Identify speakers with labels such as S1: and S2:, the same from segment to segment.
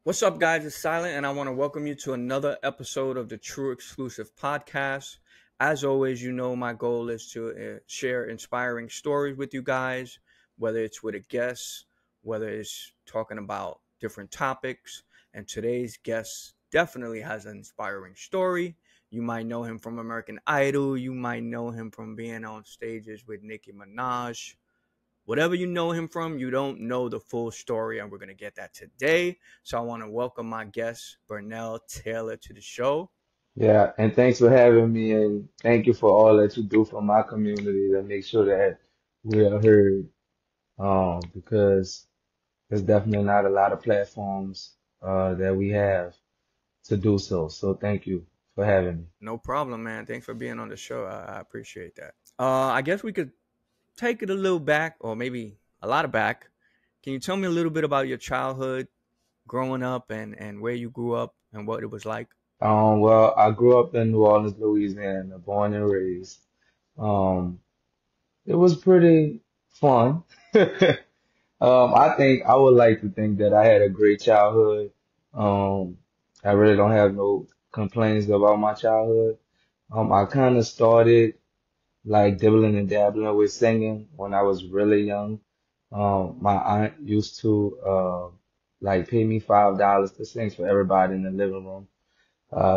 S1: What's up, guys? It's Silent, and I want to welcome you to another episode of the True Exclusive podcast. As always, you know my goal is to share inspiring stories with you guys, whether it's with a guest, whether it's talking about different topics. And today's guest definitely has an inspiring story. You might know him from American Idol. You might know him from being on stages with Nicki Minaj. Whatever you know him from, you don't know the full story, and we're going to get that today. So I want to welcome my guest, Burnell Taylor, to the show.
S2: Yeah, and thanks for having me, and thank you for all that you do for my community to make sure that we are heard. Because there's definitely not a lot of platforms that we have to do so. So thank you for having me.
S1: No problem, man. Thanks for being on the show. I appreciate that. I guess we could take it a little back, or maybe a lot of back. Can you tell me a little bit about your childhood, growing up, and where you grew up and what it was like?
S2: Well, I grew up in New Orleans, Louisiana, born and raised. Um, it was pretty fun. I would like to think that I had a great childhood. Um, I really don't have no complaints about my childhood. I kind of started like dibbling and dabbling with singing when I was really young. My aunt used to like pay me $5 to sing for everybody in the living room.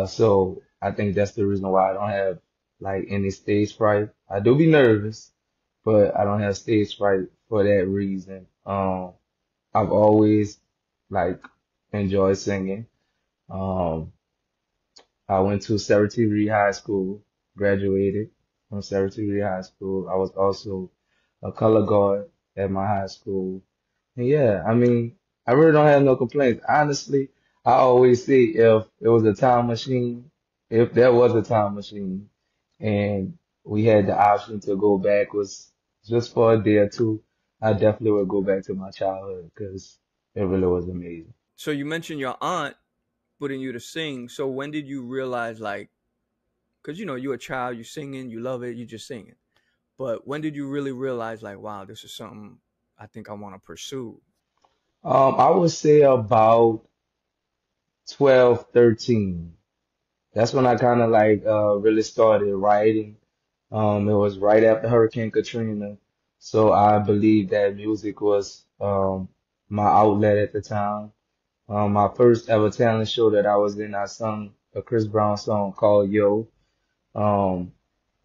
S2: So I think that's the reason why I don't have like any stage fright. I do be nervous, but I don't have stage fright for that reason. I've always like enjoyed singing. Um, I went to Saratoga Reed High School, graduated from Saratoga Reed High School. I was also a color guard at my high school. And yeah, I mean, I really don't have no complaints. Honestly, I always say if it was a time machine, if there was a time machine and we had the option to go backwards just for a day or two, I definitely would go back to my childhood because it really was amazing.
S1: So you mentioned your aunt putting you to sing. So when did you realize, like, because you're a child, you singing, you love it, you just singing. But when did you really realize, like, wow, this is something I think I want to pursue?
S2: I would say about 12, 13. That's when I kind of like really started writing. It was right after Hurricane Katrina, so I believe that music was my outlet at the time. My first ever talent show that I was in, I sung a Chris Brown song called Yo. Um,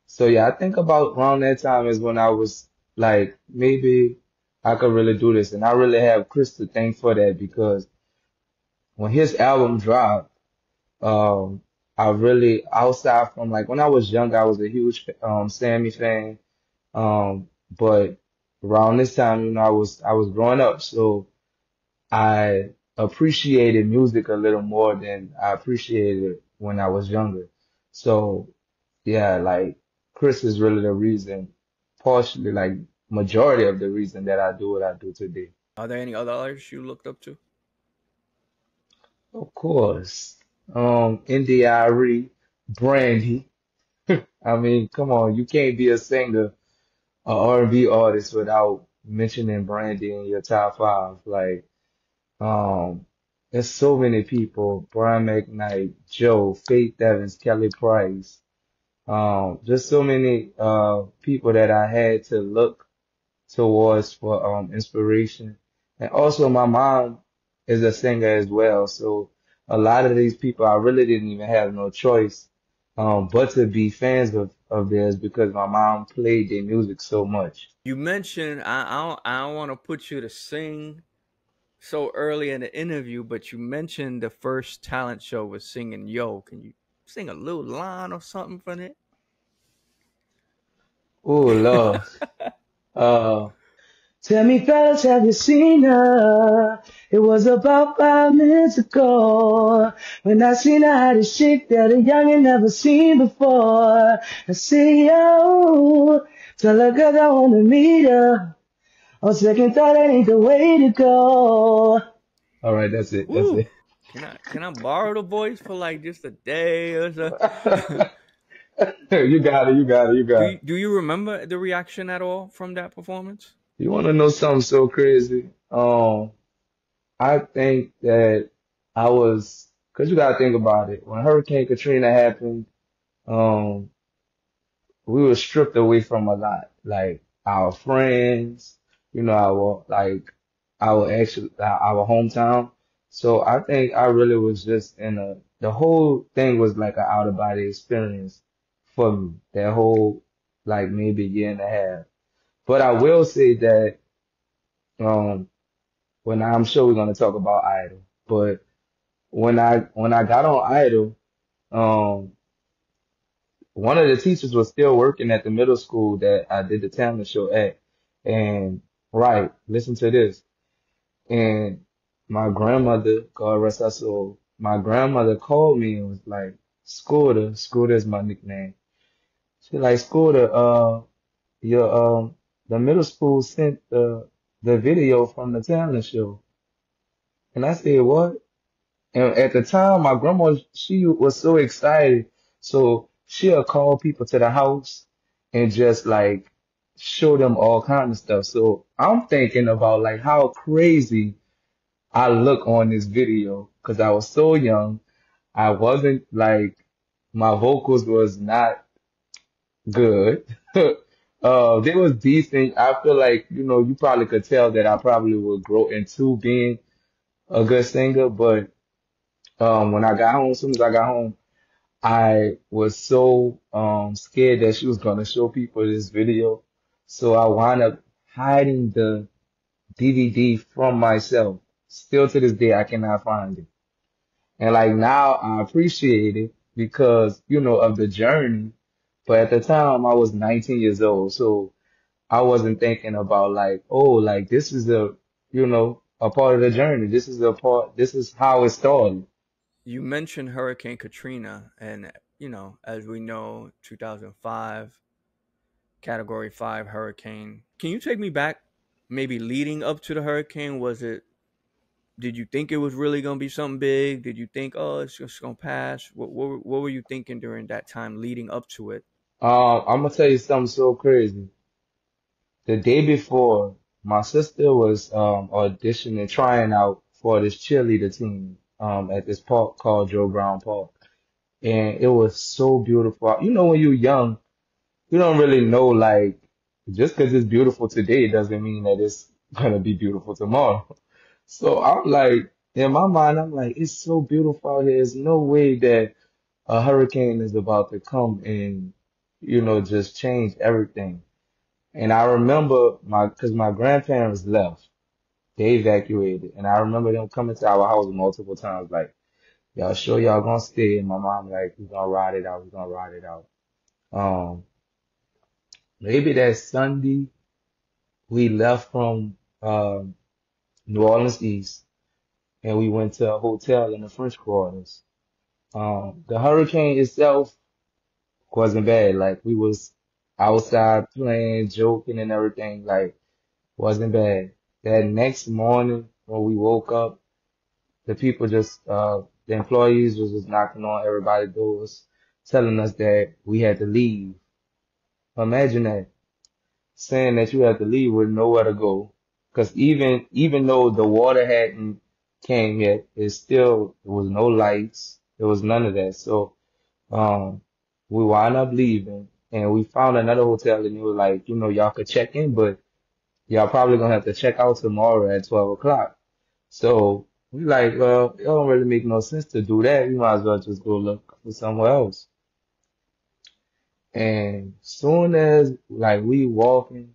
S2: so yeah, I think about around that time is when I was like, maybe I could really do this, and I really have Chris to thank for that because when his album dropped. Um, I really, outside from like when I was young, I was a huge Sammy fan. But around this time, I was growing up, so I appreciated music a little more than I appreciated it when I was younger. So yeah, like Chris is really the reason, partially like majority of the reason that I do what I do today.
S1: Are there any other artists you looked up to?
S2: Of course, India.Arie, Brandy. I mean, come on, you can't be a singer, a R&B artist without mentioning Brandy in your top five. Like, um, there's so many people, Brian McKnight, Joe, Faith Evans, Kelly Price, just so many people that I had to look towards for inspiration. And also my mom is a singer as well, so a lot of these people I really didn't even have no choice but to be fans of theirs because my mom played their music so much.
S1: You mentioned I don't want to put you to sing so early in the interview, but you mentioned the first talent show was singing Yo. Can you sing a little line or something from it?
S2: Oh Lord. Uh Tell me, fellas, have you seen her? It was about 5 minutes ago when I seen her had a chick that a youngin' never seen before. I say, yo, tell her 'cause I wanna meet her. On second thought, that ain't the way to go. All right, that's it. That's
S1: Woo!
S2: it.
S1: Can I borrow the voice for like just a day or so?
S2: You got it. You got it. You
S1: do
S2: got
S1: you,
S2: it.
S1: do you remember the reaction at all from that performance?
S2: You want to know something so crazy? I think that cause you gotta think about it. When Hurricane Katrina happened, um, we were stripped away from a lot, like our friends, our actual, our hometown. So I think I really was just the whole thing was like an out of body experience for me. That whole, like maybe year and a half. But I will say that, um, I'm sure we're gonna talk about Idol, but when I got on Idol, um, one of the teachers was still working at the middle school that I did the talent show at. And right, listen to this. And my grandmother, God rest her soul, my grandmother called me and was like, Scooter is my nickname. She like, Scooter, your the middle school sent the video from the talent show. And I said, what? And at the time, my grandma, she was so excited. So she'll call people to the house and just like show them all kind of stuff. So I'm thinking about like how crazy I look on this video because I was so young. I wasn't like, my vocals was not good. They was decent. I feel like, you probably could tell that I probably would grow into being a good singer, but when I got home, as soon as I got home, I was so scared that she was gonna show people this video. So I wound up hiding the DVD from myself. Still to this day, I cannot find it. And like now, I appreciate it because, of the journey. But at the time, I was 19 years old, so I wasn't thinking about like, oh, like this is a part of the journey. This is how it started.
S1: You mentioned Hurricane Katrina, and as we know, 2005, Category 5 hurricane. Can you take me back? Maybe leading up to the hurricane, did you think it was really gonna be something big? Did you think, oh, it's just gonna pass? What were you thinking during that time leading up to it?
S2: I'm gonna tell you something so crazy. The day before, my sister was auditioning, trying out for this cheerleader team at this park called Joe Brown Park, and it was so beautiful. You know, when you're young, you don't really know like just because it's beautiful today doesn't mean that it's gonna be beautiful tomorrow. So I'm like, in my mind, I'm like, it's so beautiful out here. There's no way that a hurricane is about to come and just change everything. And I remember because my grandparents left, they evacuated, and I remember them coming to our house multiple times, like, y'all sure y'all gonna stay? And my mom like, we're gonna ride it out, we're gonna ride it out. Um, Maybe that Sunday we left from New Orleans East, and we went to a hotel in the French Quarters. The hurricane itself wasn't bad. Like we was outside playing, joking, and everything. Like wasn't bad. That next morning when we woke up, the employees was just knocking on everybody's doors, telling us that we had to leave. Imagine that, saying that you had to leave with nowhere to go. Because even though the water hadn't came yet, there was no lights, there was none of that. So um, we wound up leaving, and we found another hotel, and it was like, y'all could check in, but y'all probably gonna have to check out tomorrow at 12 o'clock. So we like, well, it don't really make no sense to do that. We might as well just go look for somewhere else. And soon as like we walking,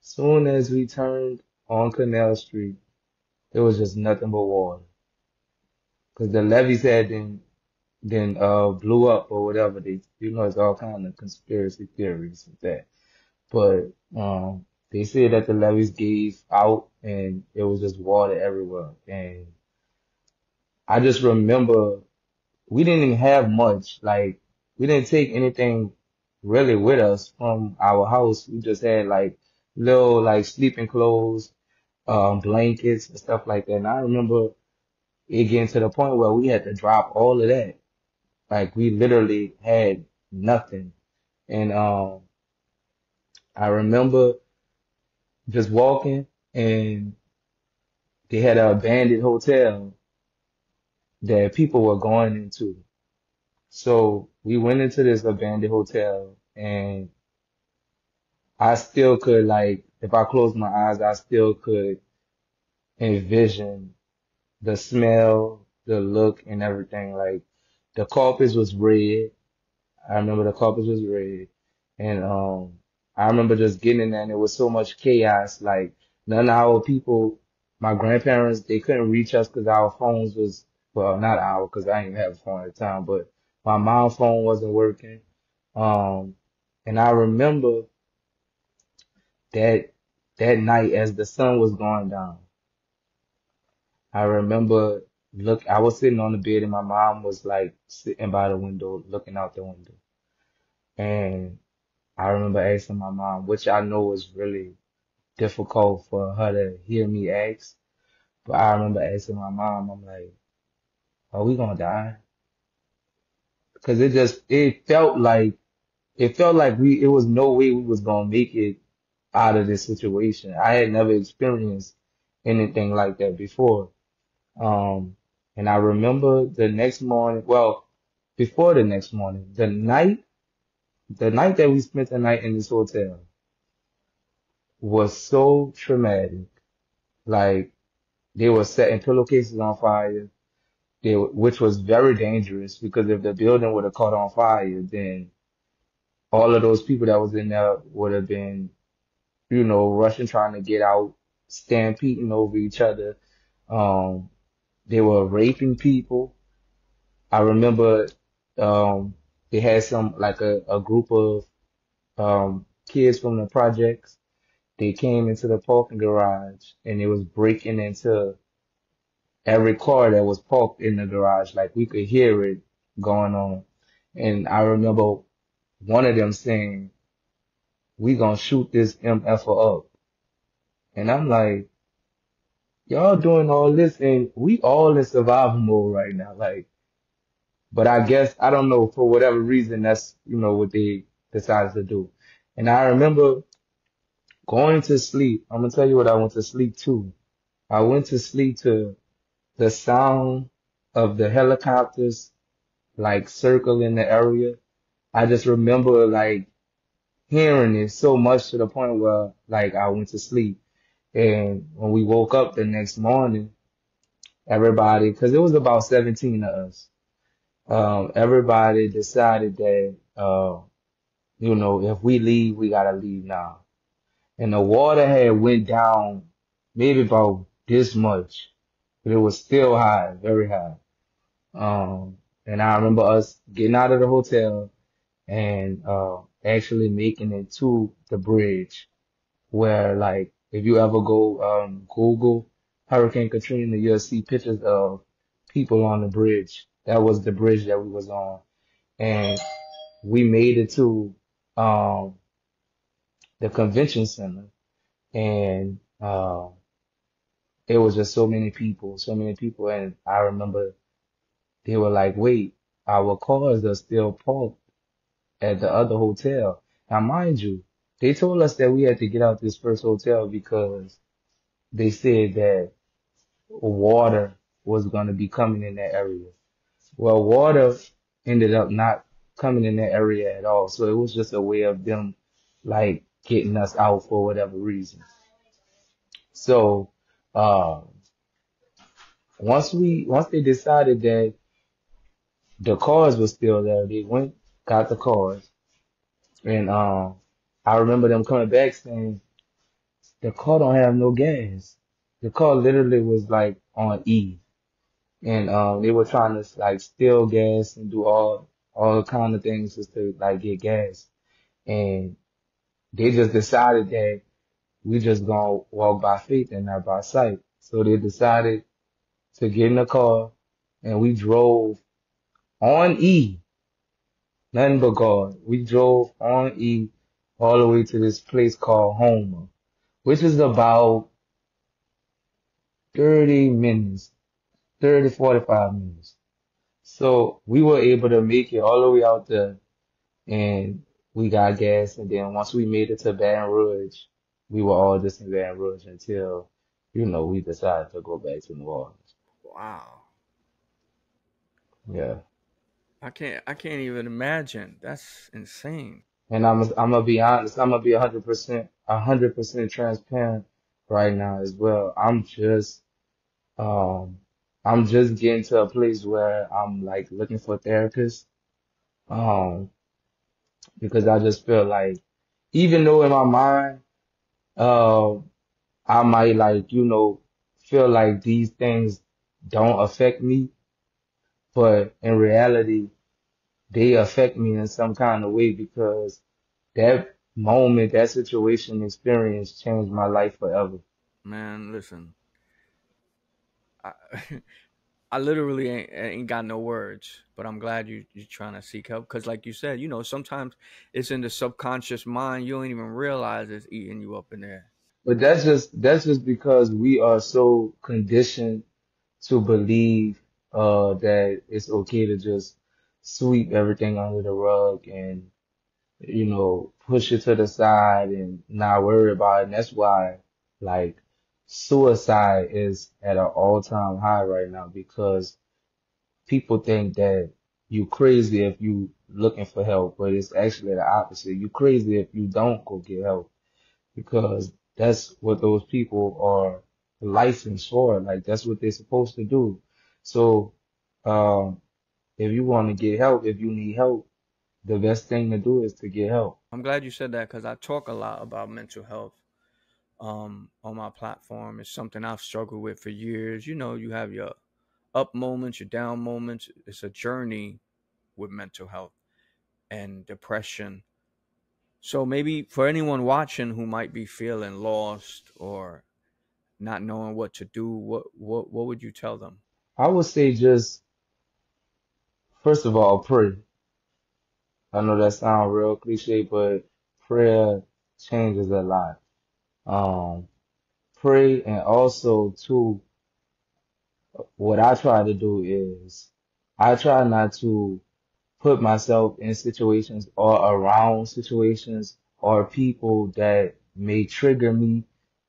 S2: soon as we turned on Canal Street, it was just nothing but water. Cause the levees had then blew up or whatever. It's all kind of conspiracy theories with that. But they said that the levees gave out and it was just water everywhere. And I just remember we didn't even have much. Like we didn't take anything really with us from our house. We just had like little like sleeping clothes, blankets and stuff like that. And I remember it getting to the point where we had to drop all of that. Like we literally had nothing. And I remember just walking and they had an abandoned hotel that people were going into. So we went into this abandoned hotel, and I still could, like, if I closed my eyes, I still could envision the smell, the look, and everything. Like the carpets was red. I remember the carpets was red, and I remember just getting in there, and it was so much chaos. Like none of our people, my grandparents, they couldn't reach us because our phones was, well, not our, because I didn't have a phone at the time, but my mom's phone wasn't working. Um, and I remember that that night as the sun was going down. I remember I was sitting on the bed and my mom was like sitting by the window, looking out the window. And I remember asking my mom, which I know was really difficult for her to hear me ask. But I remember asking my mom, I'm like, are we gonna die? Because it felt like it was no way we was gonna make it out of this situation. I had never experienced anything like that before. Um, and I remember the next morning, well, before the next morning, the night that we spent the night in this hotel was so traumatic. Like they were setting pillowcases on fire, which was very dangerous because if the building would have caught on fire, then all of those people that was in there would have been, rushing, trying to get out, stampeding over each other. Um, they were raping people. I remember um, they had some like a group of kids from the projects. They came into the parking garage and it was breaking into every car that was parked in the garage. Like we could hear it going on. And I remember one of them saying, "We gonna shoot this MFer up." And I'm like, y'all doing all this and we all in survival mode right now. Like, but I guess I don't know for whatever reason that's what they decided to do. And I remember going to sleep. I'm gonna tell you what I went to sleep to. I went to sleep to the sound of the helicopters like circling the area. I just remember like hearing it so much to the point where like I went to sleep. And when we woke up the next morning, everybody, because it was about 17 of us, everybody decided that if we leave, we gotta leave now. And the water had went down maybe about this much, but it was still high, very high. And I remember us getting out of the hotel and actually making it to the bridge where, like, if you ever go Google Hurricane Katrina, you'll see pictures of people on the bridge. That was the bridge that we was on, and we made it to um the convention center, and it was just so many people, and I remember they were like, "Wait, our cars are still parked at the other hotel." Now, mind you, they told us that we had to get out this first hotel because they said that water was going to be coming in that area. Well, water ended up not coming in that area at all. So it was just a way of them like getting us out for whatever reason. So, uh, once they decided that the cars were still there, they went, got the cars. And, I remember them coming back saying, the car don't have no gas. The car literally was like on E. And they were trying to like steal gas and do all kind of things just to like get gas. And they just decided that we just gonna walk by faith and not by sight. So they decided to get in the car and we drove on E, nothing but God. We drove on E all the way to this place called Homer, which is about 30 minutes, 30, 45 minutes. So we were able to make it all the way out there and we got gas. And then once we made it to Baton Rouge, we were all just in Baton Rouge until, we decided to go back to New Orleans.
S1: Wow.
S2: Yeah.
S1: I can't even imagine. That's insane.
S2: And I'm gonna be honest. I'm gonna be 100% transparent right now as well. Um, I'm just getting to a place where I'm like looking for therapists. Um, because I just feel like, even though in my mind, uh, I might like, feel like these things don't affect me, but in reality, they affect me in some kind of way because that moment, that situation experience changed my life forever.
S1: Man, listen. I, I literally ain't got no words, but I'm glad you're trying to seek help because, like you said, sometimes it's in the subconscious mind. You don't even realize it's eating you up in there.
S2: But that's just because we are so conditioned to believe that it's okay to just sweep everything under the rug and push it to the side and not worry about it. And that's why like suicide is at an all-time high right now because people think that you crazy if you looking for help, but it's actually the opposite. You crazy if you don't go get help because that's what those people are licensed for. Like that's what they're supposed to do. So, um, if you want to get help, if you need help, the best thing to do is to get help.
S1: I'm glad you said that because I talk a lot about mental health on my platform. It's something I've struggled with for years. You have your up moments, your down moments. It's a journey with mental health and depression. So maybe for anyone watching who might be feeling lost or not knowing what to do, what would you tell them?
S2: I would say just first of all, pray. I know that sounds real cliche, but prayer changes a lot. Um, Pray and also too, what I try to do is I try not to put myself in situations or around situations or people that may trigger me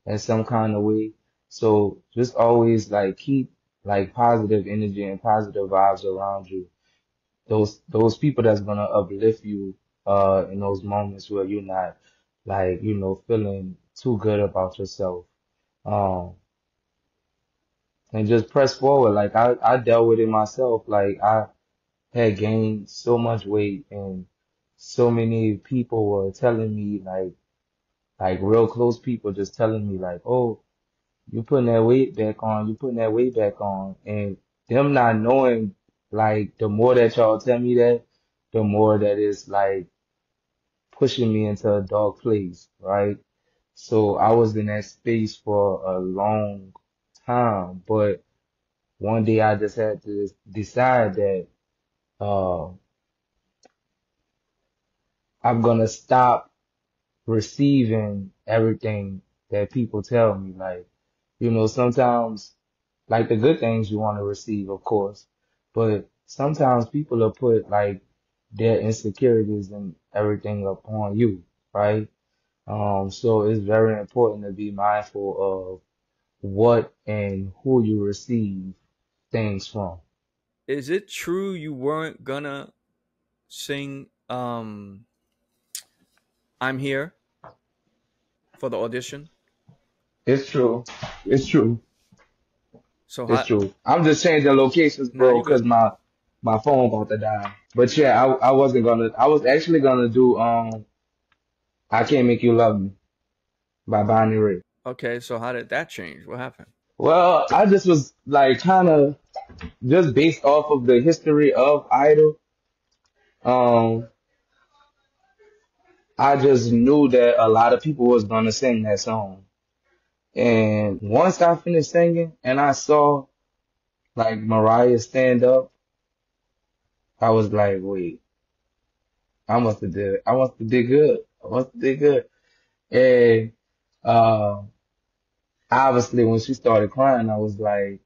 S2: in some kind of way. So just always like keep like positive energy and positive vibes around you. Those people that's gonna uplift you in those moments where you're not like, feeling too good about yourself. Um and just press forward. Like I dealt with it myself. Like I had gained so much weight and so many people were telling me like real close people just telling me like, oh, you putting that weight back on, you putting that weight back on, and them not knowing like the more that y'all tell me that, the more that it's like pushing me into a dark place, right? So I was in that space for a long time, but one day I just had to decide that uh I'm gonna stop receiving everything that people tell me. Like, sometimes, like the good things you want to receive, of course, but sometimes people will put like their insecurities and everything upon you, right? So it's very important to be mindful of what and who you receive things from.
S1: Is it true you weren't gonna sing I'm Here for the audition?
S2: It's true. It's true.
S1: So
S2: It's
S1: how
S2: true. I'm just changing locations,
S1: now
S2: bro,
S1: you
S2: because
S1: good.
S2: my phone about to die. But yeah, I wasn't gonna. I was actually gonna do I Can't Make You Love Me by Bonnie Raitt.
S1: Okay, so how did that change? What happened?
S2: Well, I just was like kind of just based off of the history of Idol. Um, I just knew that a lot of people was gonna sing that song. And once I finished singing and I saw like Mariah stand up, I was like, wait, I must have did good. I must have did good. And uh, obviously, when she started crying, I was like,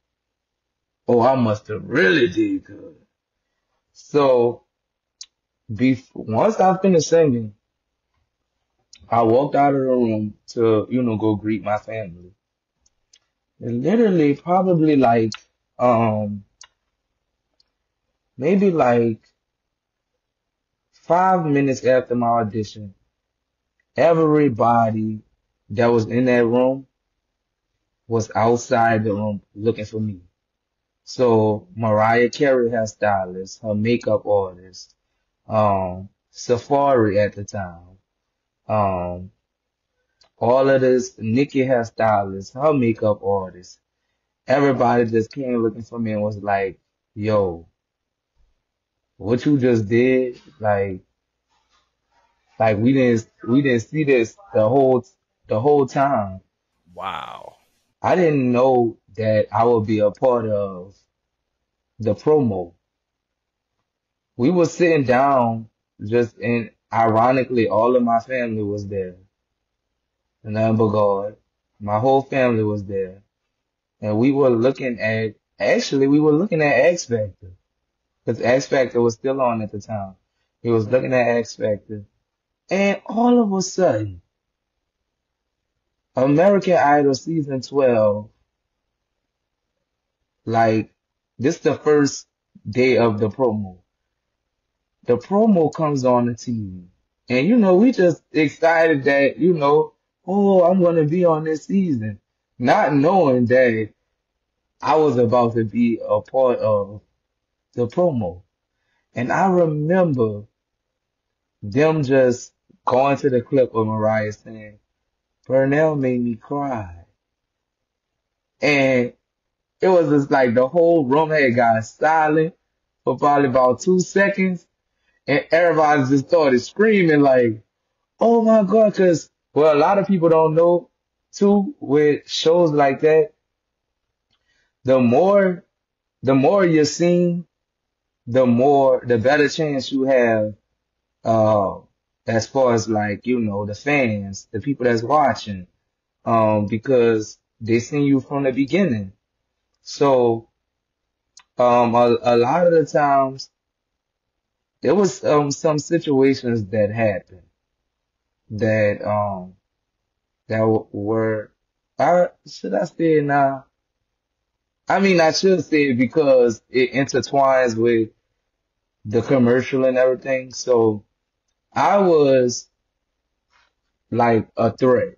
S2: "Oh, I must have really did good." So, once I finished singing, I walked out of the room to, go greet my family. And literally, probably like um maybe like 5 minutes after my audition, everybody that was in that room was outside the room looking for me. So Mariah Carey, her stylist, her makeup artist, Safari at the time, um, all of this, Nicki hairstylist, her makeup artist, everybody just came looking for me and was like, yo, what you just did, like we didn't see this the whole time.
S1: Wow.
S2: I didn't know that I would be a part of the promo. We were sitting down just and ironically all of my family was there. And none but God. My whole family was there. And we were looking at X Factor. Because X Factor was still on at the time. We was looking at X Factor. And all of a sudden, American Idol season 12, like, this the first day of the promo. The promo comes on the TV. And we just excited that, oh, I'm gonna be on this season. Not knowing that I was about to be a part of the promo. And I remember them just going to the clip of Mariah saying, Burnell made me cry. And it was just like the whole room had got silent for probably about 2 seconds. And everybody just started screaming like, oh my God, cause, well, a lot of people don't know too with shows like that. The more, the more you're seen, the better chance you have, uh, as far as like, the fans, the people that's watching, because they seen you from the beginning. So, a lot of the times there was, some situations that happened that, were, should I say it now? I mean, I should say it because it intertwines with the commercial and everything. So I was like a threat,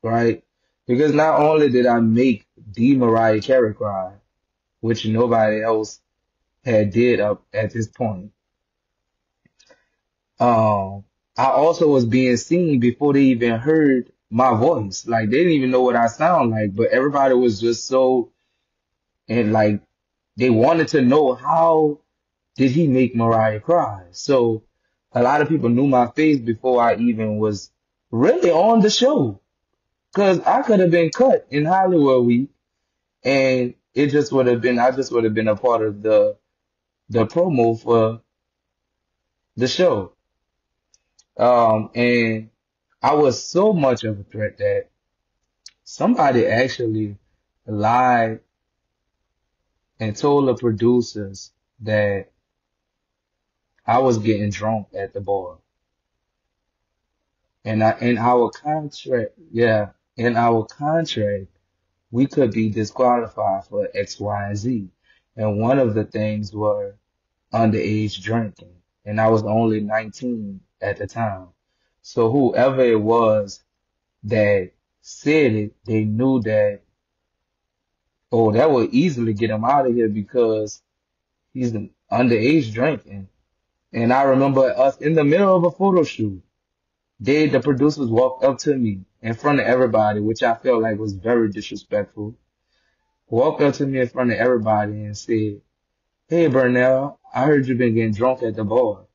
S2: right? Because not only did I make the Mariah Carey cry, which nobody else had did up at this point, um, I also was being seen before they even heard my voice. Like they didn't even know what I sound like, but everybody was just so and like they wanted to know how did he make Mariah cry. So a lot of people knew my face before I even was really on the show. Cause I could have been cut in Hollywood Week and it just would have been, I just would have been a part of the promo for the show. And I was so much of a threat that somebody actually lied and told the producers that I was getting drunk at the bar. And in our contract, yeah, in our contract, we could be disqualified for X, Y, and Z. And one of the things were underage drinking. And I was only 19 at the time. So whoever it was that said it, they knew that, oh, that would easily get him out of here because he's an underage drinking. And I remember us in the middle of a photo shoot. The producers walked up to me in front of everybody, which I felt like was very disrespectful. Walked up to me in front of everybody and said, hey, Burnell, I heard you've been getting drunk at the bar.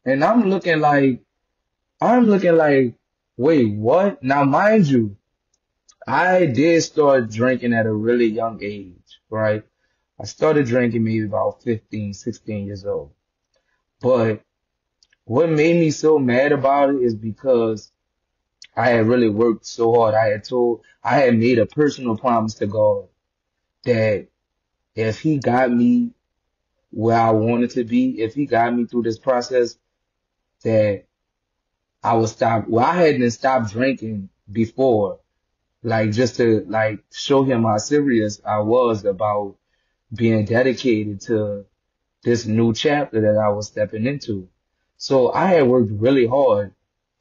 S2: And I'm looking like, wait, what? Now, mind you, I did start drinking at a really young age, right? I started drinking maybe about 15, 16 years old. But what made me so mad about it is because I had really worked so hard. I had made a personal promise to God that if he got me where I wanted to be, if he got me through this process, that I would stop. Well, I hadn't stopped drinking before, like just to like show him how serious I was about being dedicated to this new chapter that I was stepping into. So I had worked really hard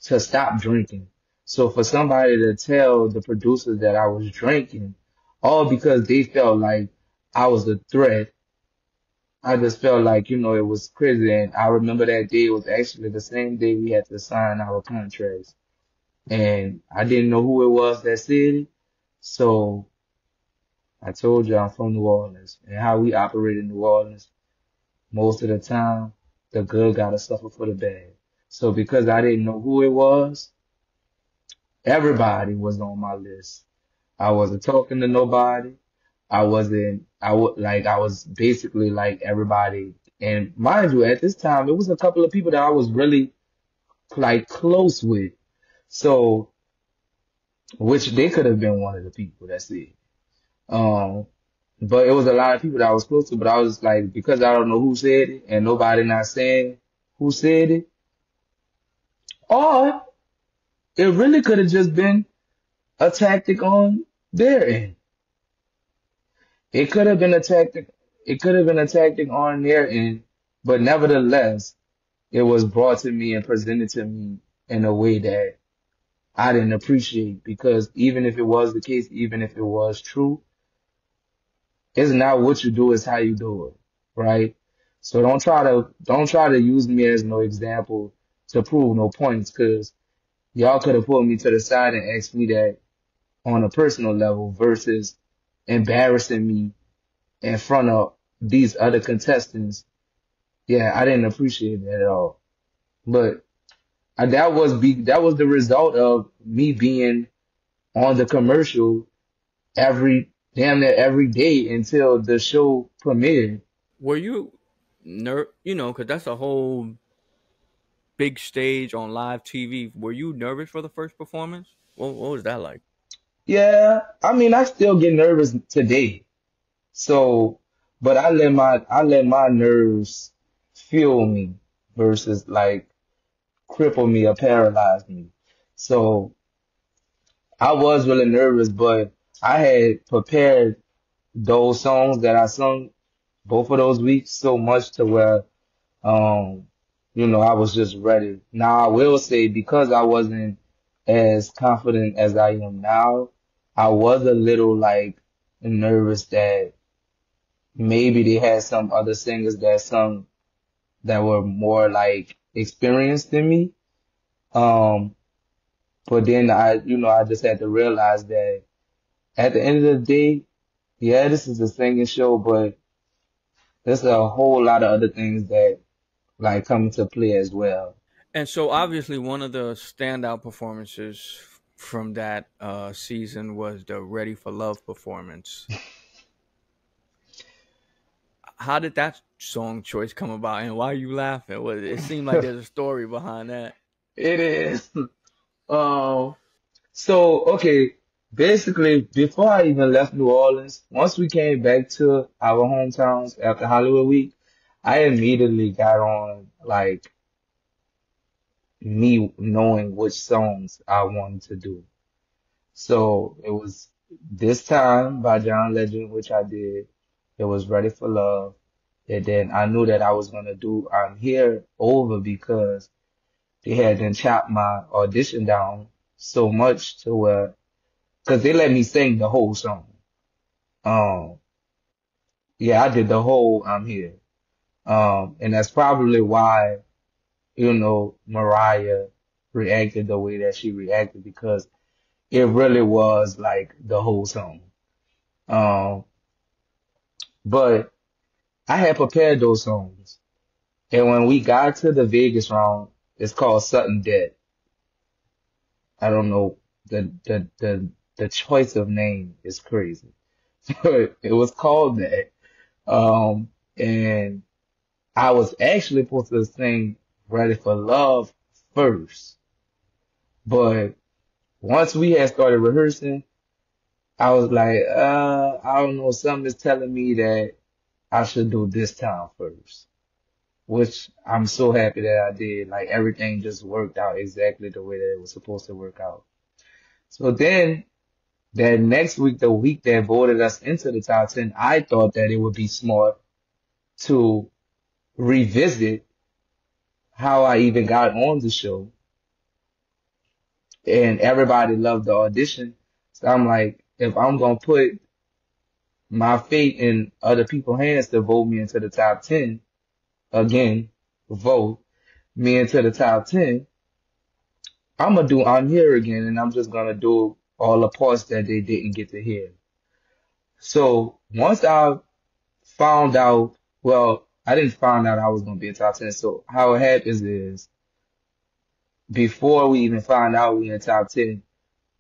S2: to stop drinking. So for somebody to tell the producers that I was drinking, all because they felt like I was a threat, I just felt like, it was crazy. And I remember that day was actually the same day we had to sign our contracts. And I didn't know who it was that said it. So I told you I'm from New Orleans and how we operate in New Orleans. Most of the time, the good gotta suffer for the bad. So because I didn't know who it was, everybody was on my list. I wasn't talking to nobody. I was basically like everybody. And mind you, at this time, it was a couple of people that I was really like close with. So, which they could have been one of the people, that's it. Um, but it was a lot of people that I was close to, but I was like, because I don't know who said it and nobody not saying who said it, or it really could have just been a tactic on their end. It could have been a tactic. It could have been a tactic on their end, but nevertheless, it was brought to me and presented to me in a way that I didn't appreciate because even if it was the case, even if it was true, it's not what you do, it's how you do it, right? So don't try to use me as no example to prove no points, because y'all could have pulled me to the side and asked me that on a personal level versus embarrassing me in front of these other contestants. Yeah, I didn't appreciate that at all. But that was the result of me being on the commercial every damn near every day until the show premiered.
S1: Were you because that's a whole big stage on live TV. Were you nervous for the first performance? What was that like?
S2: Yeah, I mean, I still get nervous today. So, but I let my nerves fuel me versus like cripple me or paralyze me. So I was really nervous, but I had prepared those songs that I sung both of those weeks so much to where Um, I was just ready. Now, I will say because I wasn't as confident as I am now, I was a little like nervous that maybe they had some other singers that sung that were more like experienced than me. Um, but then I just had to realize that at the end of the day, yeah, this is a singing show, but there's a whole lot of other things that like come into play as well.
S1: And so obviously one of the standout performances from that season was the Ready for Love performance. How did that song choice come about, and why are you laughing? It seemed like there's a story behind that.
S2: It is. Um, so okay, basically before I even left New Orleans, once we came back to our hometowns after Hollywood Week, I immediately got on like me knowing which songs I wanted to do. So it was This Time by John Legend, which I did. It was Ready for Love. And then I knew that I was gonna do I'm Here over because they had then chopped my audition down so much to where, cause they let me sing the whole song. Um, yeah, I did the whole I'm Here. And that's probably why, Mariah reacted the way that she reacted because it really was like the whole song. Um, but I had prepared those songs. And when we got to the Vegas round, it's called Sudden Death. I don't know. The choice of name is crazy. But it was called that. And I was actually supposed to sing Ready for Love first. But once we had started rehearsing, I was like, I don't know, something is telling me that I should do This Time first, which I'm so happy that I did. Like everything just worked out exactly the way that it was supposed to work out. So then That next week, the week that voted us into the top 10, I thought that it would be smart to revisit how I even got on the show. And everybody loved the audition. So I'm like, if I'm going to put my fate in other people's hands to vote me into the top 10, again, vote me into the top 10, I'm going to do I'm Here Again, and I'm just going to do all the parts that they didn't get to hear. So once I found out, well, I didn't find out I was going to be in top 10. So how it happens is before we even find out we in top 10,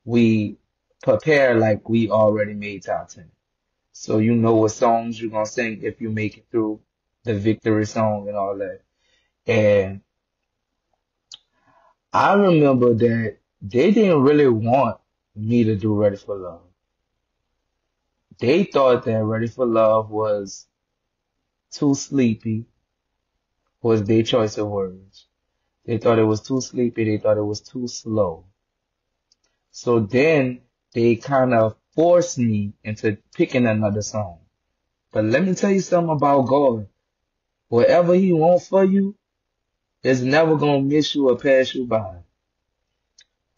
S2: we prepare like we already made top 10. So you know what songs you're going to sing if you make it through the victory song and all that. And I remember that they didn't really want me to do Ready for Love. They thought that Ready for Love was too sleepy, was their choice of words. They thought it was too sleepy. They thought it was too slow. So then they kind of forced me into picking another song. But let me tell you something about God. Whatever he wants for you is never going to miss you or pass you by.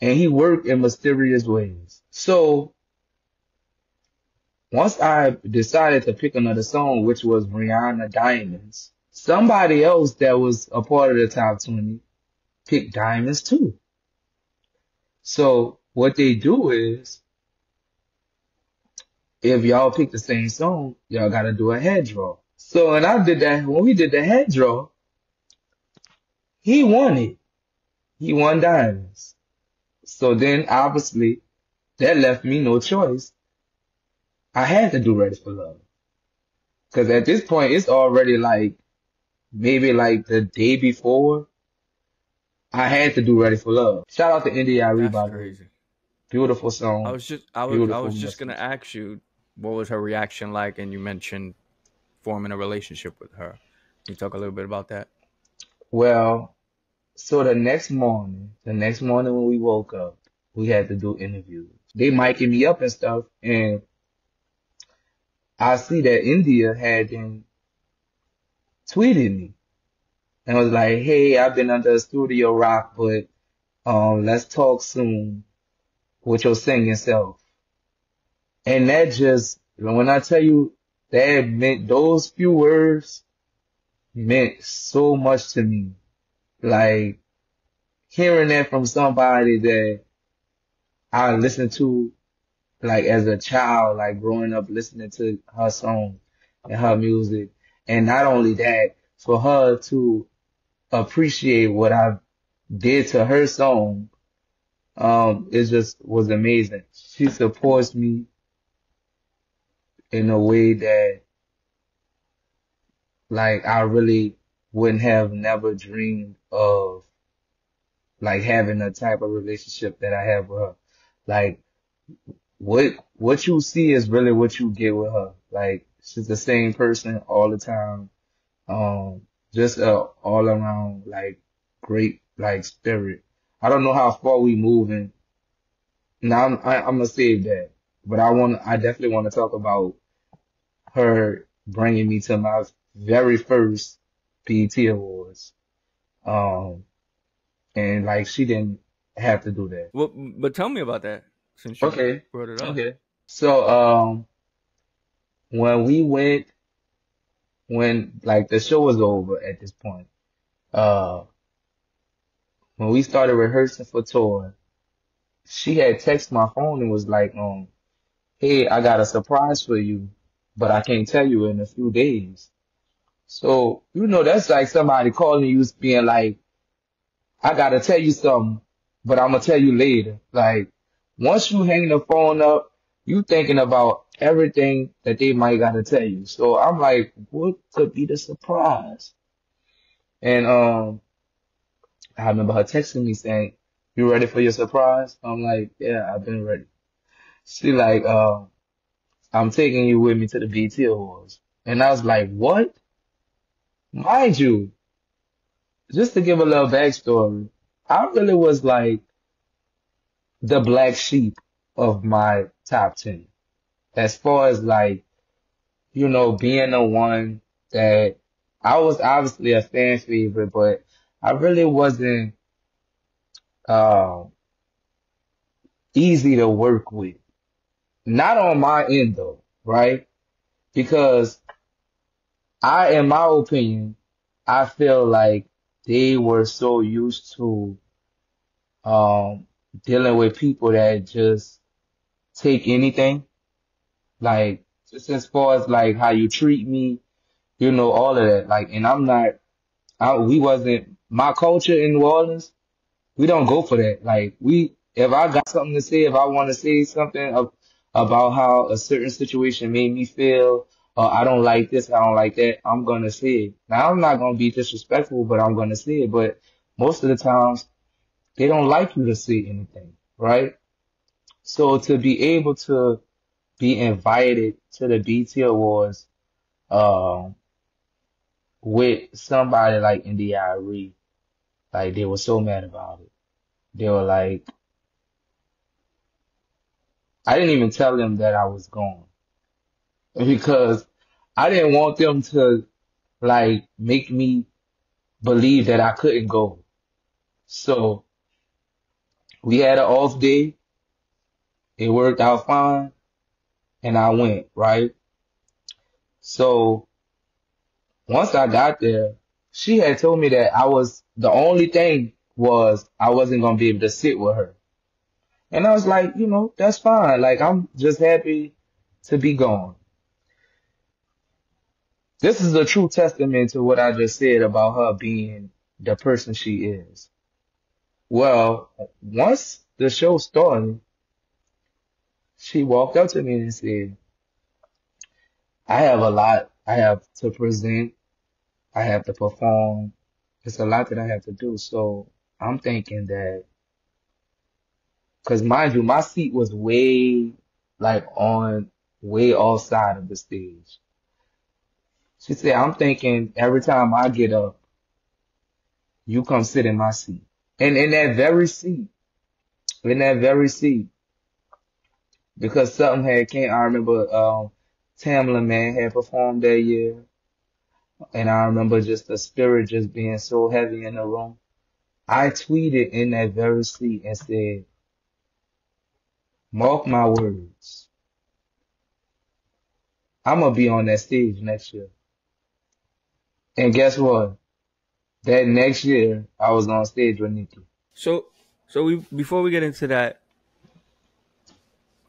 S2: And he worked in mysterious ways. So once I decided to pick another song, which was Rihanna Diamonds, somebody else that was a part of the top 20 picked Diamonds too. So what they do is, if y'all pick the same song, y'all got to do a head draw. So when I did that, when we did the head draw, he won it. He won Diamonds. So then obviously that left me no choice. I had to do Ready for Love. Because at this point, it's already like, maybe like the day before, I had to do Ready for Love. Shout out to India Arie,
S1: That's
S2: by the way.
S1: crazy.
S2: Beautiful
S1: I
S2: song,
S1: was just I was I
S2: beautiful
S1: was just gonna
S2: message.
S1: ask you what was her reaction like, and you mentioned forming a relationship with her. Can you talk a little bit about that?
S2: Well, so the next morning when we woke up, we had to do interviews. They miking me up and stuff, and I see that India had then tweeted me and was like, "Hey, I've been under a studio rock, but let's talk soon with your singing self." And that just, when I tell you, that meant, those few words meant so much to me. Like hearing that from somebody that I listened to like as a child, like growing up listening to her song and her music. And not only that, for her to appreciate what I did to her song, it just was amazing. She supports me in a way that like I really wouldn't have never dreamed of, like having the type of relationship that I have with her. Like what you see is really what you get with her. Like she's the same person all the time. Um, just a all around like great like spirit. I don't know how far we moving. Now I'm gonna save that, but I definitely want to talk about her bringing me to my very first BET Awards. Um, and like she didn't have to do that.
S1: Well, but tell me about that since you
S2: Okay,
S1: brought it up.
S2: okay. So when we went, when like the show was over at this point, uh, when we started rehearsing for tour, she had texted my phone and was like, hey, I got a surprise for you, but I can't tell you in a few days. So, that's like somebody calling you being like, I gotta tell you something, but I'm gonna tell you later. Like, once you hang the phone up, you thinking about everything that they might gotta tell you. So I'm like, what could be the surprise? And I remember her texting me saying, "You ready for your surprise?" I'm like, "Yeah, I've been ready." She like, "I'm taking you with me to the BT Awards," and I was like, "What?" Mind you, just to give a little backstory, I really was like the black sheep of my top 10. As far as like, being the one that I was obviously a fan favorite, but I really wasn't uh, easy to work with. Not on my end though, right? Because in my opinion, I feel like they were so used to um dealing with people that just take anything, like just as far as like how you treat me, all of that. Like, and we wasn't my culture in New Orleans. We don't go for that. Like if I got something to say, if I want to say something about how a certain situation made me feel, or I don't like this, I don't like that, I'm gonna say it. Now I'm not gonna be disrespectful, but I'm gonna say it. But most of the times they don't like you to say anything, right? So to be able to be invited to the BT Awards, um, with somebody like India.Arie, like they were so mad about it. They were like, I didn't even tell them that I was going because I didn't want them to like make me believe that I couldn't go. So we had an off day. It worked out fine and I went, right? So once I got there, she had told me that the only thing was I wasn't going to be able to sit with her. And I was like, that's fine. Like, I'm just happy to be gone. This is a true testament to what I just said about her being the person she is. Well, once the show started, she walked up to me and said, I have a lot I have to present. I have to perform. It's a lot that I have to do. So I'm thinking that, because mind you, my seat was way offside of the stage. She said, I'm thinking every time I get up, you come sit in my seat. And in that very seat, because something had came, I remember Tamla Man had performed that year, and I remember just the spirit just being so heavy in the room. I tweeted in that very seat and said, mark my words, I'm gonna be on that stage next year. And guess what? That next year, I was on stage with Nicki.
S1: So, we before we get into that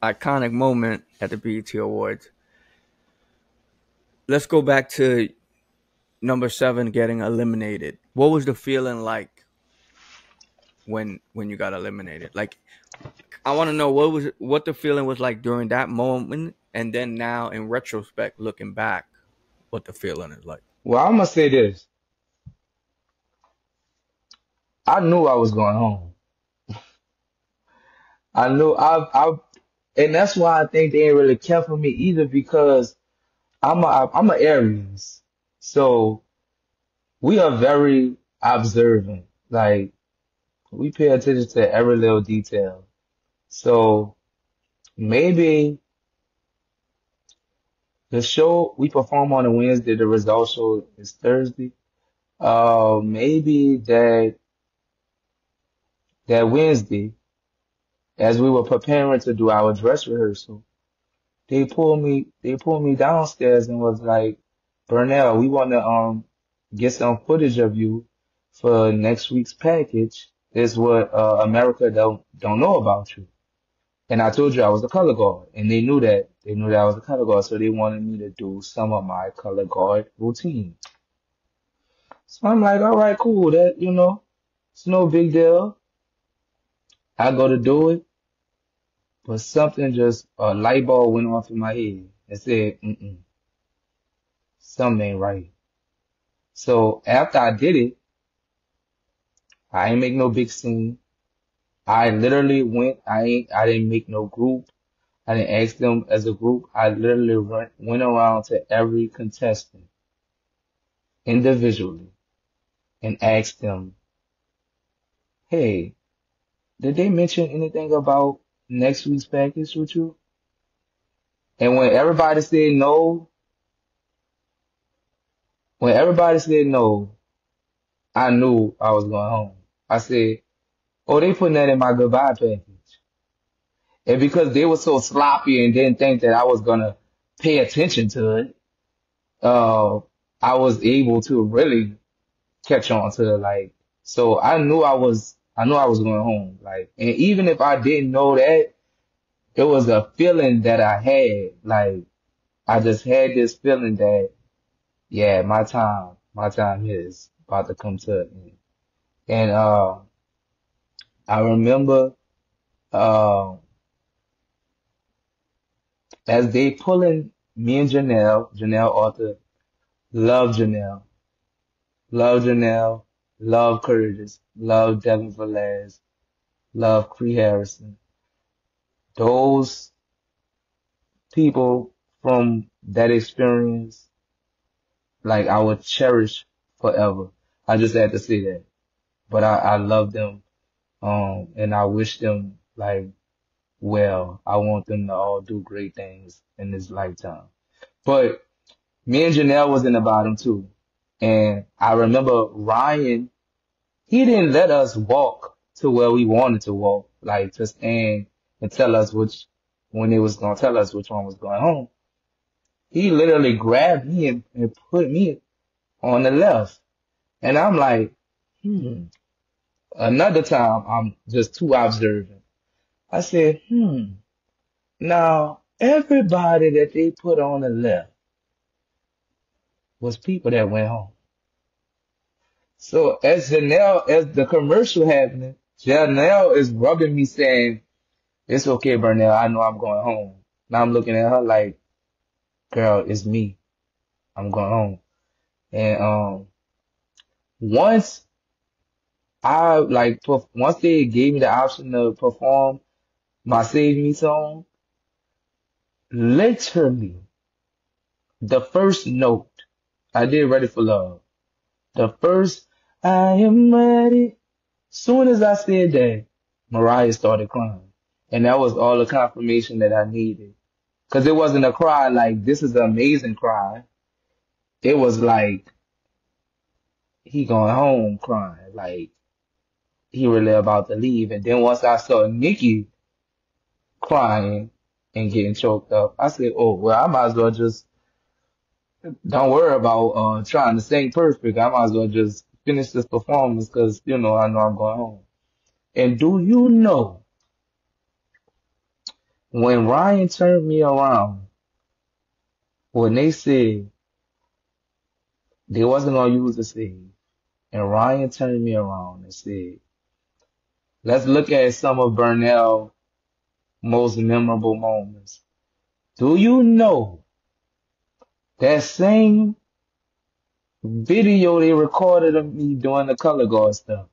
S1: iconic moment at the BET Awards, let's go back to number 7 getting eliminated. What was the feeling like when you got eliminated? Like, I want to know what the feeling was like during that moment, and then now in retrospect, looking back, what the feeling is like.
S2: Well, I'm gonna say this. I knew I was going home. I knew and that's why I think they ain't really care for me either because I'm a Aries. So we are very observant. Like we pay attention to every little detail. So maybe the show we perform on a Wednesday, the result show is Thursday. Maybe that Wednesday, as we were preparing to do our dress rehearsal, they pulled me downstairs and was like, Burnell, we want to get some footage of you for next week's package. Is what America don't know about you. And I told you I was a color guard, and they knew that. They knew that I was a color guard, so they wanted me to do some of my color guard routine. So I'm like, all right, cool. It's no big deal. I go to do it, but something just a light bulb went off in my head and said, something ain't right. So after I did it, I ain't make no big scene. I literally went. I didn't make no group. I didn't ask them as a group. I literally went around to every contestant individually and asked them, "Hey, did they mention anything about next week's package with you. And when everybody said no, I knew I was going home. I said, oh, they putting that in my goodbye package. And because they were so sloppy and didn't think that I was gonna pay attention to it, uh, I was able to really catch on to it. Like, so I knew I was going home. Like, and even if I didn't know that, it was a feeling that I had. Like, I just had this feeling that, yeah, my time here is about to come to an end. And, I remember, uh, as they pulling me and Janelle Arthur, love Janelle, love Janelle, love Curtis, love Devin Velez, love Cree Harrison. Those people from that experience, like I would cherish forever. I just had to say that. But I love them, and I wish them like well. I want them to all do great things in this lifetime. But me and Janelle was in the bottom too. And I remember Ryan, he didn't let us walk to where we wanted to walk, like to stand and tell us when they was gonna tell us which one was going home. He literally grabbed me and put me on the left. And I'm like, hmm. Another time, I'm just too observant. I said, hmm. Now, everybody that they put on the left was people that went home. So as the commercial happening, Janelle is rubbing me saying, it's okay, Burnell. I know I'm going home. Now I'm looking at her like, girl, it's me. I'm going home. And, once once they gave me the option to perform my Save Me song, literally the first note, I did Ready for Love. The first, I am ready. Soon as I said that, Mariah started crying. And that was all the confirmation that I needed. Cause it wasn't a cry like, this is an amazing cry. It was like, he going home crying. Like, he really about to leave. And then once I saw Nicki crying and getting choked up, I said, oh, well, I might as well just don't worry about trying to sing perfect. I might as well just finish this performance because, I know I'm going home. And do you know, when Ryan turned me around, when they said they wasn't going to use the save, and Ryan turned me around and said, let's look at some of Burnell's most memorable moments. Do you know that same video they recorded of me doing the color guard stuff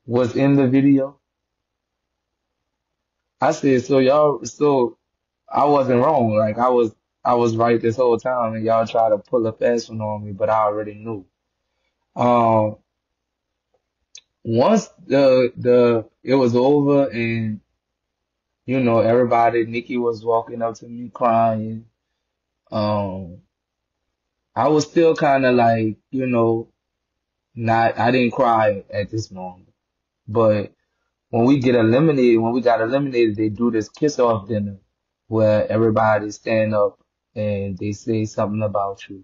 S2: was in the video? I said, so I wasn't wrong. Like I was right this whole time and y'all try to pull a fast one on me, but I already knew. Um, once it was over and, everybody, Nikki was walking up to me crying. Um, I was still kind of like, I didn't cry at this moment, but when we got eliminated, they do this kiss off dinner where everybody stand up and they say something about you.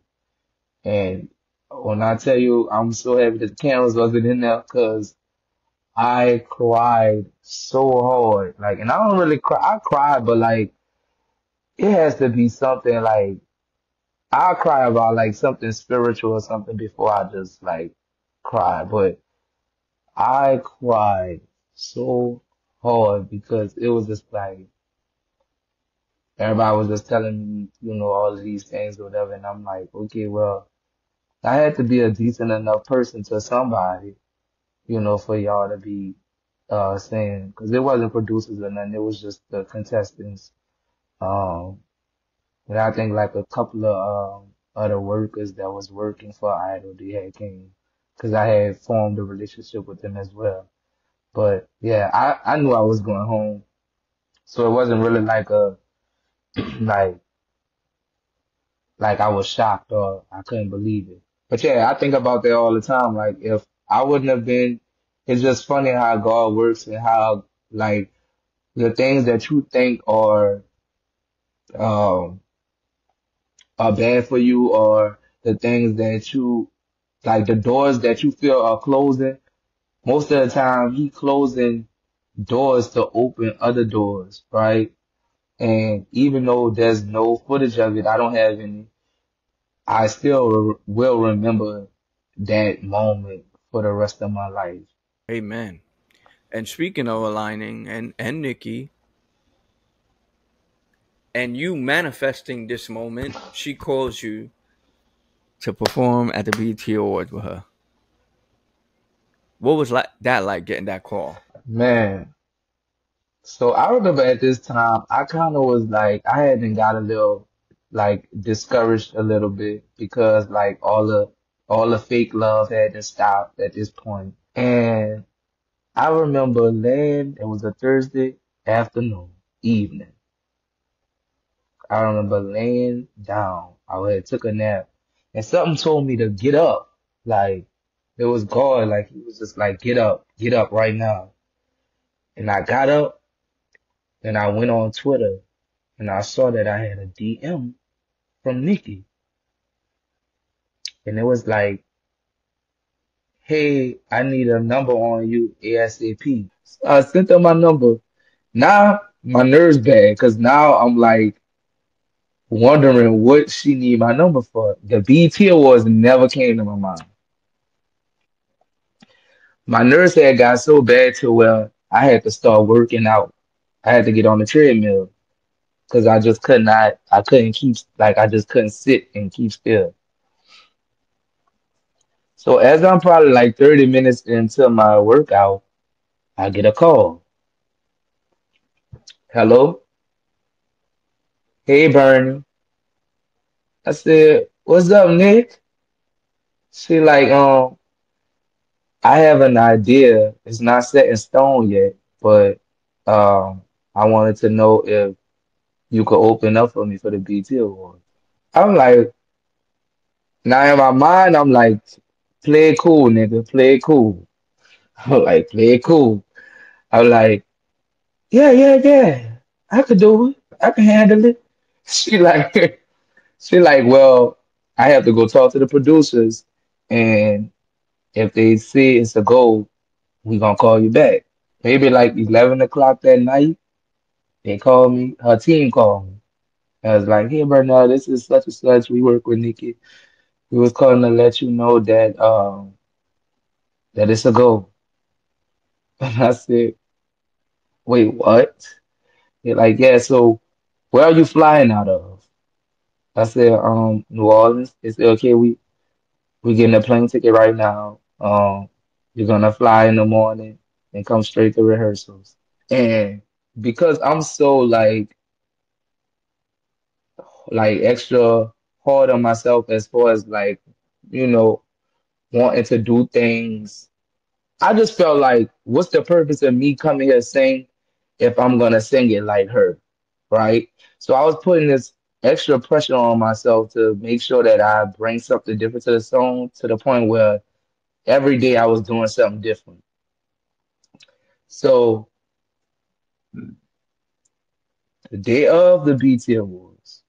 S2: And when I tell you, I'm so happy that the cameras wasn't in there because I cried so hard. Like, and I don't really cry. I cried, but like, it has to be something like, I cry about like something spiritual or something before I just like cry. But I cried so hard because it was just like, everybody was just telling me, all of these things or whatever. And I'm like, okay, well, I had to be a decent enough person to somebody, for y'all to be saying, because it wasn't producers or nothing, it was just the contestants. Um, and I think like a couple of other workers that was working for Idol, they had came, because I had formed a relationship with them as well. But yeah, I knew I was going home, so it wasn't really like a like like I was shocked or I couldn't believe it. But yeah, I think about that all the time. Like if I wouldn't have been, it's just funny how God works and how like the things that you think um are bad for you or the things that you like the doors that you feel are closing. Most of the time, He closing doors to open other doors, right? And even though there's no footage of it, I don't have any. I still will remember that moment for the rest of my life.
S1: Amen. And speaking of aligning and Nikki and you manifesting this moment, she calls you to perform at the BT Awards with her. What was that like getting that call?
S2: Man, so I remember at this time, I kind of was like, I hadn't got a little like discouraged a little bit because like all the fake love hadn't stopped at this point. And I remember laying, it was a Thursday afternoon, evening. I remember laying down. I had took a nap and something told me to get up. Like it was God, like he was just like, get up right now. And I got up and I went on Twitter and I saw that I had a DM from Nicki. And it was like, hey, I need a number on you ASAP. So I sent her my number. Now my nerves bad because now I'm like wondering what she need my number for. The BT Awards never came to my mind. My nerves had got so bad to where I had to start working out. I had to get on the treadmill because I just could not, I couldn't keep, like, I just couldn't sit and keep still. So as I'm probably like 30 minutes into my workout, I get a call. Hello? Hey, Bernie. I said, what's up, Nick? She like, I have an idea. It's not set in stone yet, but um, I wanted to know if you could open up for me for the BT Award. I'm like, now in my mind, I'm like, play it cool, nigga, play it cool. I'm like, play it cool. I'm like, yeah. I could do it. I can handle it. She like, she like, well, I have to go talk to the producers, and if they see it's a goal, we gonna call you back. Maybe like 11 o'clock that night, they called me. Her team called me. I was like, hey, Burnell, this is such and such. We work with Nikki. We was calling to let you know that it's a go. And I said, wait, what? They're like, yeah, so where are you flying out of? I said, New Orleans. They said, okay, we getting a plane ticket right now. You're gonna fly in the morning and come straight to rehearsals. And because I'm so like extra hard on myself as far as like, you know, wanting to do things. I just felt like, what's the purpose of me coming here sing if I'm gonna sing it like her, right? So I was putting this extra pressure on myself to make sure that I bring something different to the song to the point where every day I was doing something different. So the day of the BT Awards,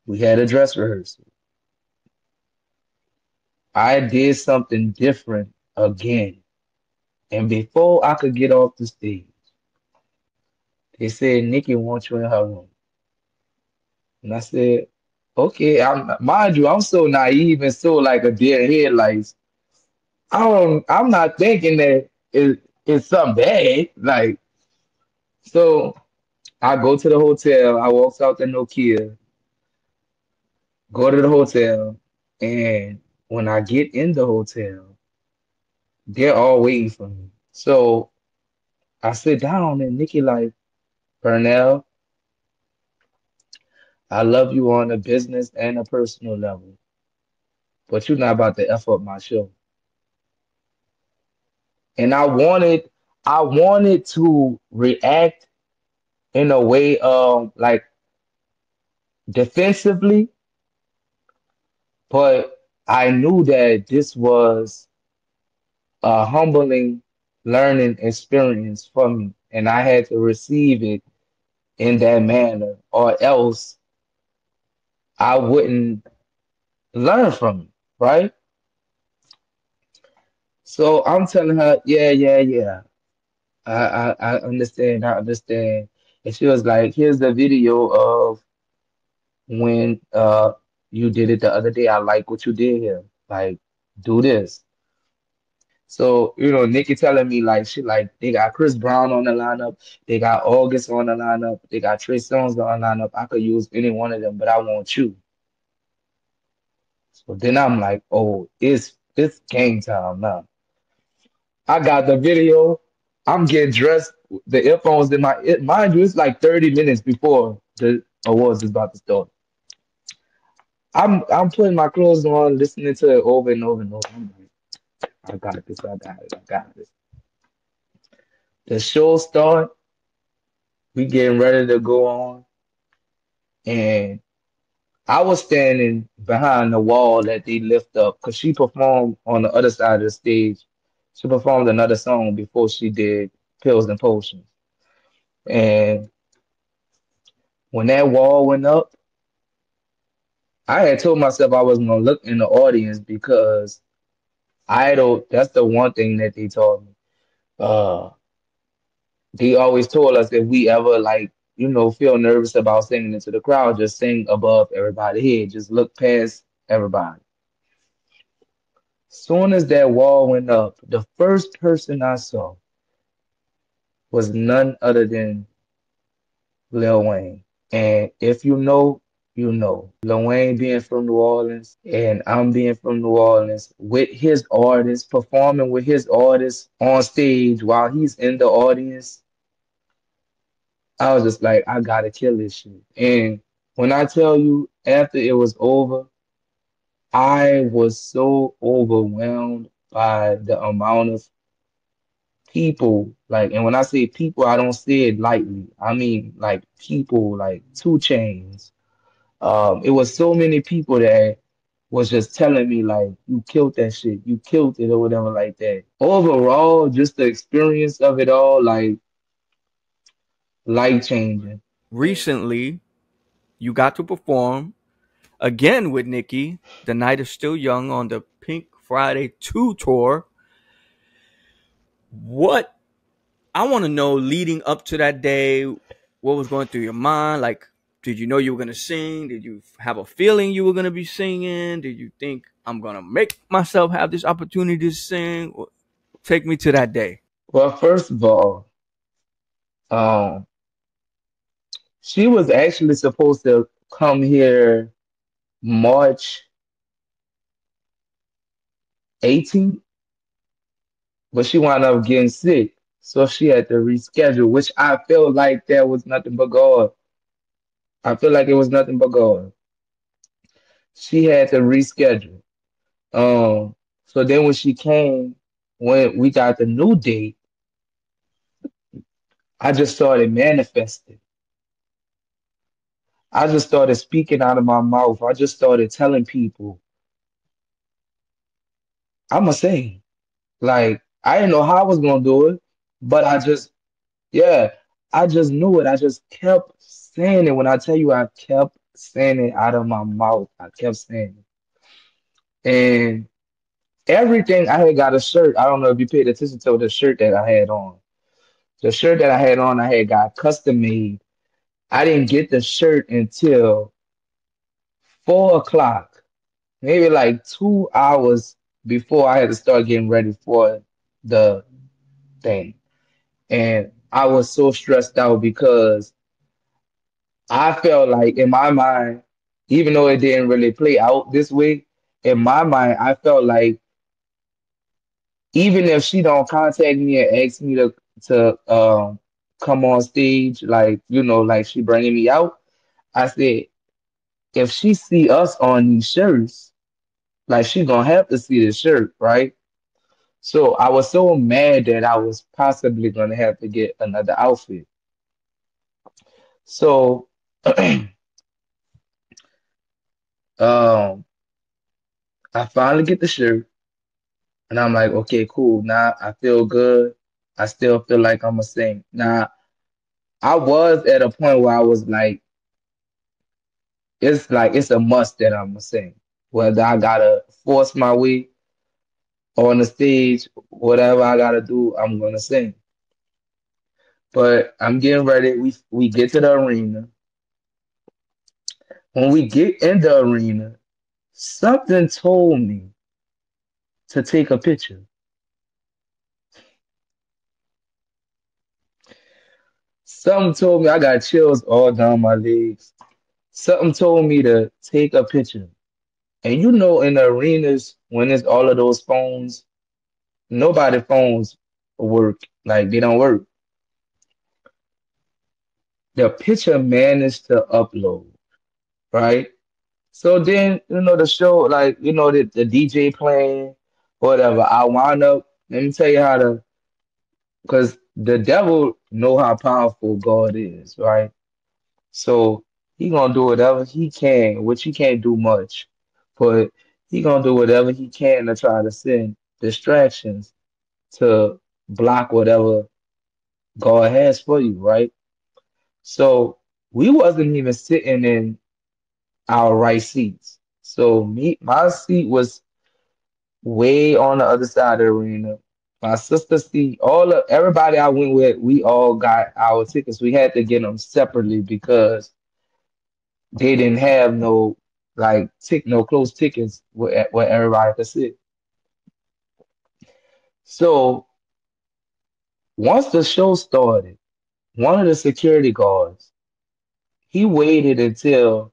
S2: we had a dress rehearsal. I did something different again. And before I could get off the stage, they said Nikki wants you in her room. And I said, okay, mind you, I'm so naive and so like a deer in headlights. I'm not thinking that it's something bad. Like, so I go to the hotel, I walk out to Nokia, go to the hotel, and when I get in the hotel, they're all waiting for me. So I sit down and Nikki like, Burnell, I love you on a business and a personal level, but you're not about to F up my show. and I wanted to react in a way of like defensively, but I knew that this was a humbling learning experience for me, and I had to receive it in that manner, or else I wouldn't learn from it, right? So I'm telling her, yeah, yeah, yeah. I understand, I understand. And she was like, here's the video of when you did it the other day. I like what you did here. Like, do this. So, Nikki telling me like she like they got Chris Brown on the lineup, they got August on the lineup, they got Trey Songz on the lineup. I could use any one of them, but I want you. So then I'm like, oh, it's game time now. I got the video. I'm getting dressed. The earphones in mind you, it's like 30 minutes before the awards is about to start. I'm putting my clothes on, listening to it over and over and over. I'm like, I got this, I got it, I got this. The show start, we getting ready to go on, and I was standing behind the wall that they lift up because she performed on the other side of the stage. She performed another song before she did Pills and Potions. And when that wall went up, I had told myself I wasn't gonna look in the audience because idol, that's the one thing that they taught me. Uh they always told us if we ever like, feel nervous about singing into the crowd, just sing above everybody head. Just look past everybody. Soon as that wall went up, the first person I saw was none other than Lil Wayne. And if you know, you know. Lil Wayne being from New Orleans and I'm being from New Orleans with his artists, performing with his artists on stage while he's in the audience, I was just like, I gotta kill this shit. And when I tell you, after it was over, I was so overwhelmed by the amount of people. Like, and when I say people, I don't say it lightly. I mean, like people, like Two Chains. It was so many people that was just telling me like, you killed that shit, you killed it or whatever like that. Overall, just the experience of it all, like life changing.
S1: Recently, you got to perform again with Nicki. The Night is Still Young on the Pink Friday 2 tour. What I want to know leading up to that day, what was going through your mind? Like, did you know you were going to sing? Did you have a feeling you were going to be singing? Did you think I'm going to make myself have this opportunity to sing? Take me to that day.
S2: Well, first of all, um, she was actually supposed to come here March 18th, but she wound up getting sick. So she had to reschedule, which I felt like that was nothing but God. I feel like it was nothing but God. She had to reschedule. Um, so then when she came, when we got the new date, I just started manifesting. I just started speaking out of my mouth. I just started telling people, I'ma sing. Like I didn't know how I was gonna do it, but yeah, I just knew it. I just kept saying it. When I tell you I kept saying it out of my mouth, I kept saying it. And everything I had got a shirt. I don't know if you paid attention to the shirt that I had on. The shirt that I had on, I had got custom made. I didn't get the shirt until 4 o'clock, maybe like 2 hours before I had to start getting ready for the thing. And I was so stressed out because I felt like in my mind, even though it didn't really play out this way, in my mind, I felt like even if she don't contact me and ask me to come on stage, like like she bringing me out, I said if she see us on these shirts, like she gonna have to see the shirt, right? So I was so mad that I was possibly gonna have to get another outfit. So um I finally get the shirt and I'm like, okay, cool. Now I feel good. I still feel like I'm a sing. Now I was at a point where I was like it's a must that I'm gonna sing. Whether I gotta force my way on the stage, whatever I gotta do, I'm gonna sing. But I'm getting ready. We get to the arena. When we get in the arena, something told me to take a picture. Something told me I got chills all down my legs. Something told me to take a picture. And you know, in the arenas, when it's all of those phones, nobody phones work. Like they don't work. The picture managed to upload, right? So then, the show, like, the DJ playing, whatever. I wound up, let me tell you how to, because the devil know how powerful God is, right? So he gonna do whatever he can, which he can't do much, but he gonna do whatever he can to try to send distractions to block whatever God has for you, right? So we wasn't even sitting in our right seats. So my seat was way on the other side of the arena. My sister seat, everybody I went with, we all got our tickets. We had to get them separately because they didn't have no close tickets where everybody could sit. So once the show started, one of the security guards, he waited until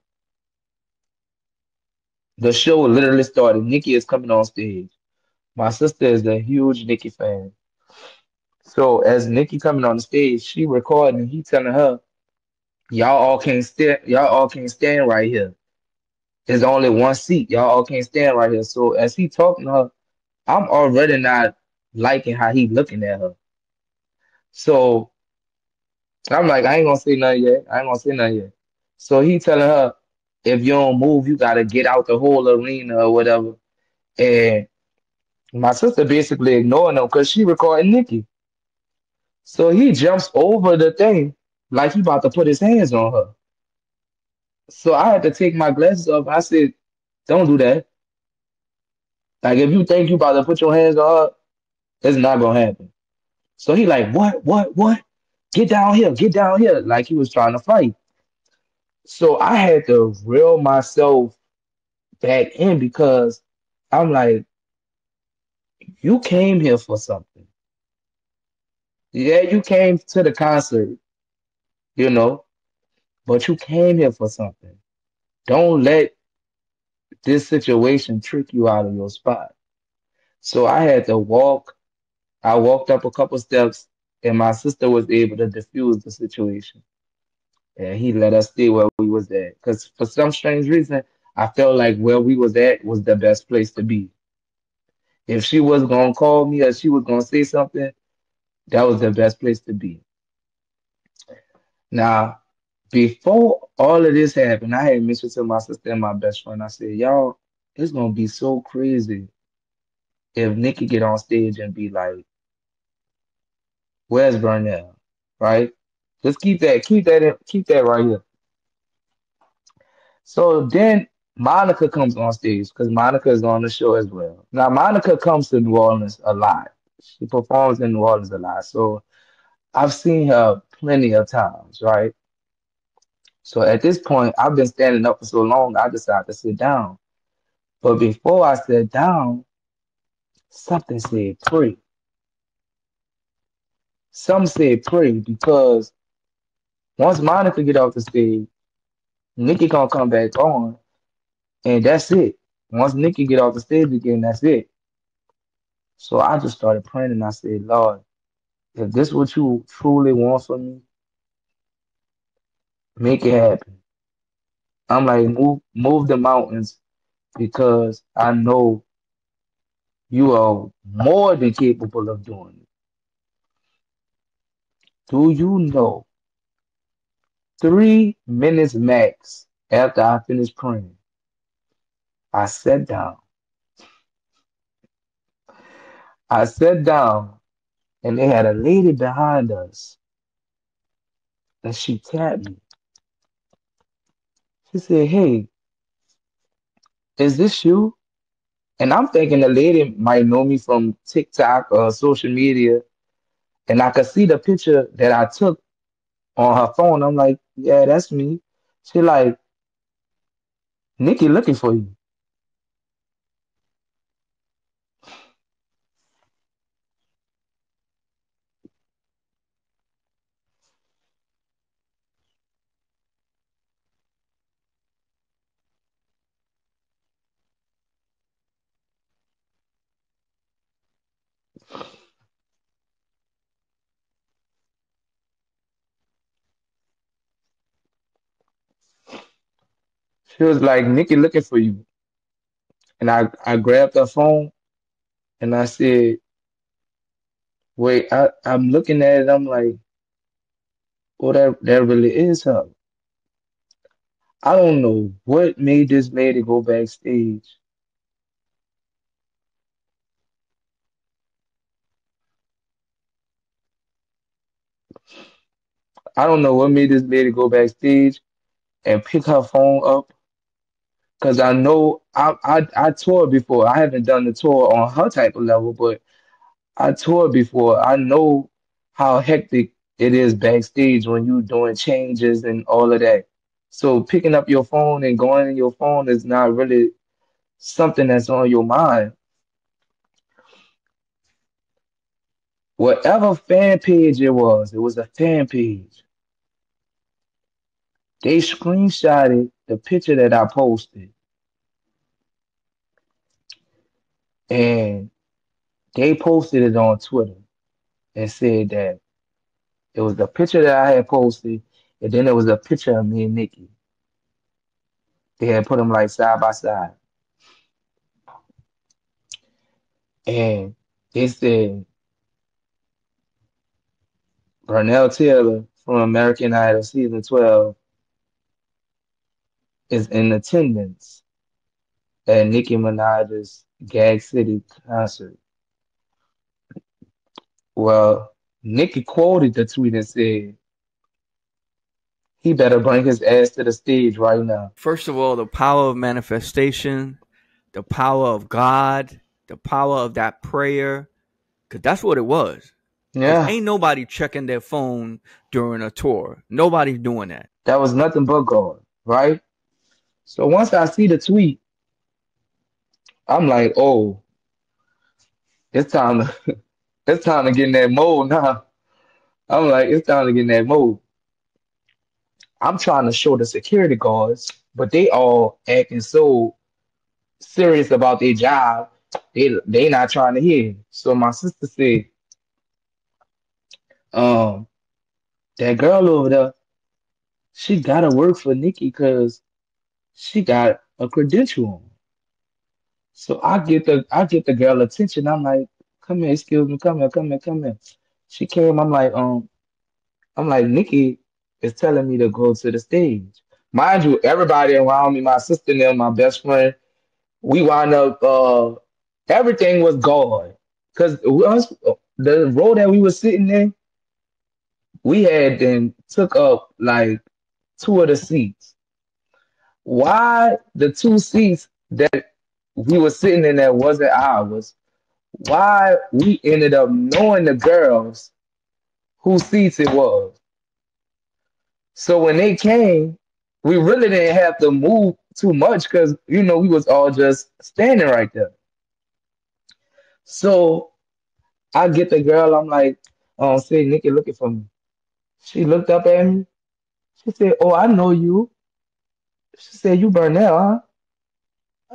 S2: the show literally started. Nicki is coming on stage. My sister is a huge Nicki fan. So as Nicki coming on the stage, she recording, he telling her, y'all all can't stand right here. There's only one seat. Y'all all can't stand right here. So as he talking to her, I'm already not liking how he looking at her. So I'm like, I ain't gonna say nothing yet. I ain't gonna say nothing yet. So he telling her, if you don't move, you gotta get out the whole arena or whatever. And my sister basically ignoring him because she recording Nicki. So he jumps over the thing like he about to put his hands on her. So I had to take my glasses off. I said, don't do that. Like if you think you about to put your hands on her, it's not gonna happen. So he like, what? Get down here. Like he was trying to fight. So I had to reel myself back in because I'm like, you came here for something. Yeah, you came to the concert, you know, but you came here for something. Don't let this situation trick you out of your spot. So I had to walk. I walked up a couple steps, and my sister was able to diffuse the situation. And he let us stay where we was at. Because for some strange reason, I felt like where we was at was the best place to be. If she was gonna call me or she was gonna say something, that was the best place to be. Now, before all of this happened, I had mentioned to my sister and my best friend, I said, y'all, it's gonna be so crazy if Nikki get on stage and be like, where's Burnell? Right? Just keep that right here. So then Monica comes on stage because Monica is on the show as well. Now Monica comes to New Orleans a lot. She performs in New Orleans a lot. So I've seen her plenty of times, right? So at this point, I've been standing up for so long, I decided to sit down. But before I sat down, something said pray. Some said pray because once Monica get off the stage, Nikki gonna come back on, and that's it. Once Nikki get off the stage again, that's it. So I just started praying and I said, Lord, if this what you truly want from me, make it happen. I'm like, move the mountains because I know You are more than capable of doing it. Do you know 3 minutes max after I finished praying, I sat down. I sat down and they had a lady behind us and she tapped me. She said, "Hey, is this you?" And I'm thinking the lady might know me from TikTok or social media. And I could see the picture that I took on her phone. I'm like, yeah, that's me. She like, "Nikki looking for you." She was like, "Nikki looking for you." And I grabbed her phone and I said, wait, I'm looking at it. I'm like, oh, that really is her. I don't know what made this lady go backstage. I don't know what made this lady go backstage and pick her phone up. Cause I know I toured before. I haven't done the tour on her type of level, but I toured before. I know how hectic it is backstage when you doing changes and all of that. So picking up your phone and going in your phone is not really something that's on your mind. Whatever fan page it was a fan page. They screenshotted the picture that I posted and they posted it on Twitter and said that it was the picture that I had posted, and then there was a picture of me and Nikki. They had put them like side by side. And they said Burnell Taylor from American Idol season 12 is in attendance at Nicki Minaj's Gag City concert. Well, Nicki quoted the tweet and said, he better bring his ass to the stage right now.
S1: First of all, the power of manifestation, the power of God, the power of that prayer, because that's what it was. Because
S2: Yeah,
S1: ain't nobody checking their phone during a tour. Nobody's doing that.
S2: that was nothing but God, right? So once I see the tweet, I'm like, oh, it's time to it's time to get in that mode now. I'm like, it's time to get in that mode. I'm trying to show the security guards, but they all acting so serious about their job. They not trying to hear. So my sister said, um, that girl over there, she gotta work for Nikki because she got a credential on. So I get the girl attention. I'm like, come here, excuse me, come here, come here, come here. She came, I'm like, Nikki is telling me to go to the stage. Mind you, everybody around me, my sister and them, my best friend, we wound up everything was gone. Cause us the row that we were sitting in, we had then took up like two of the seats. Why the two seats that we were sitting in that wasn't ours? Why we ended up knowing the girls whose seats it was. So when they came, we really didn't have to move too much because we was all just standing right there. So I get the girl, I'm like, say Nikki looking for me. She looked up at me. She said, "Oh, I know you." She said, "You Burnell, huh?"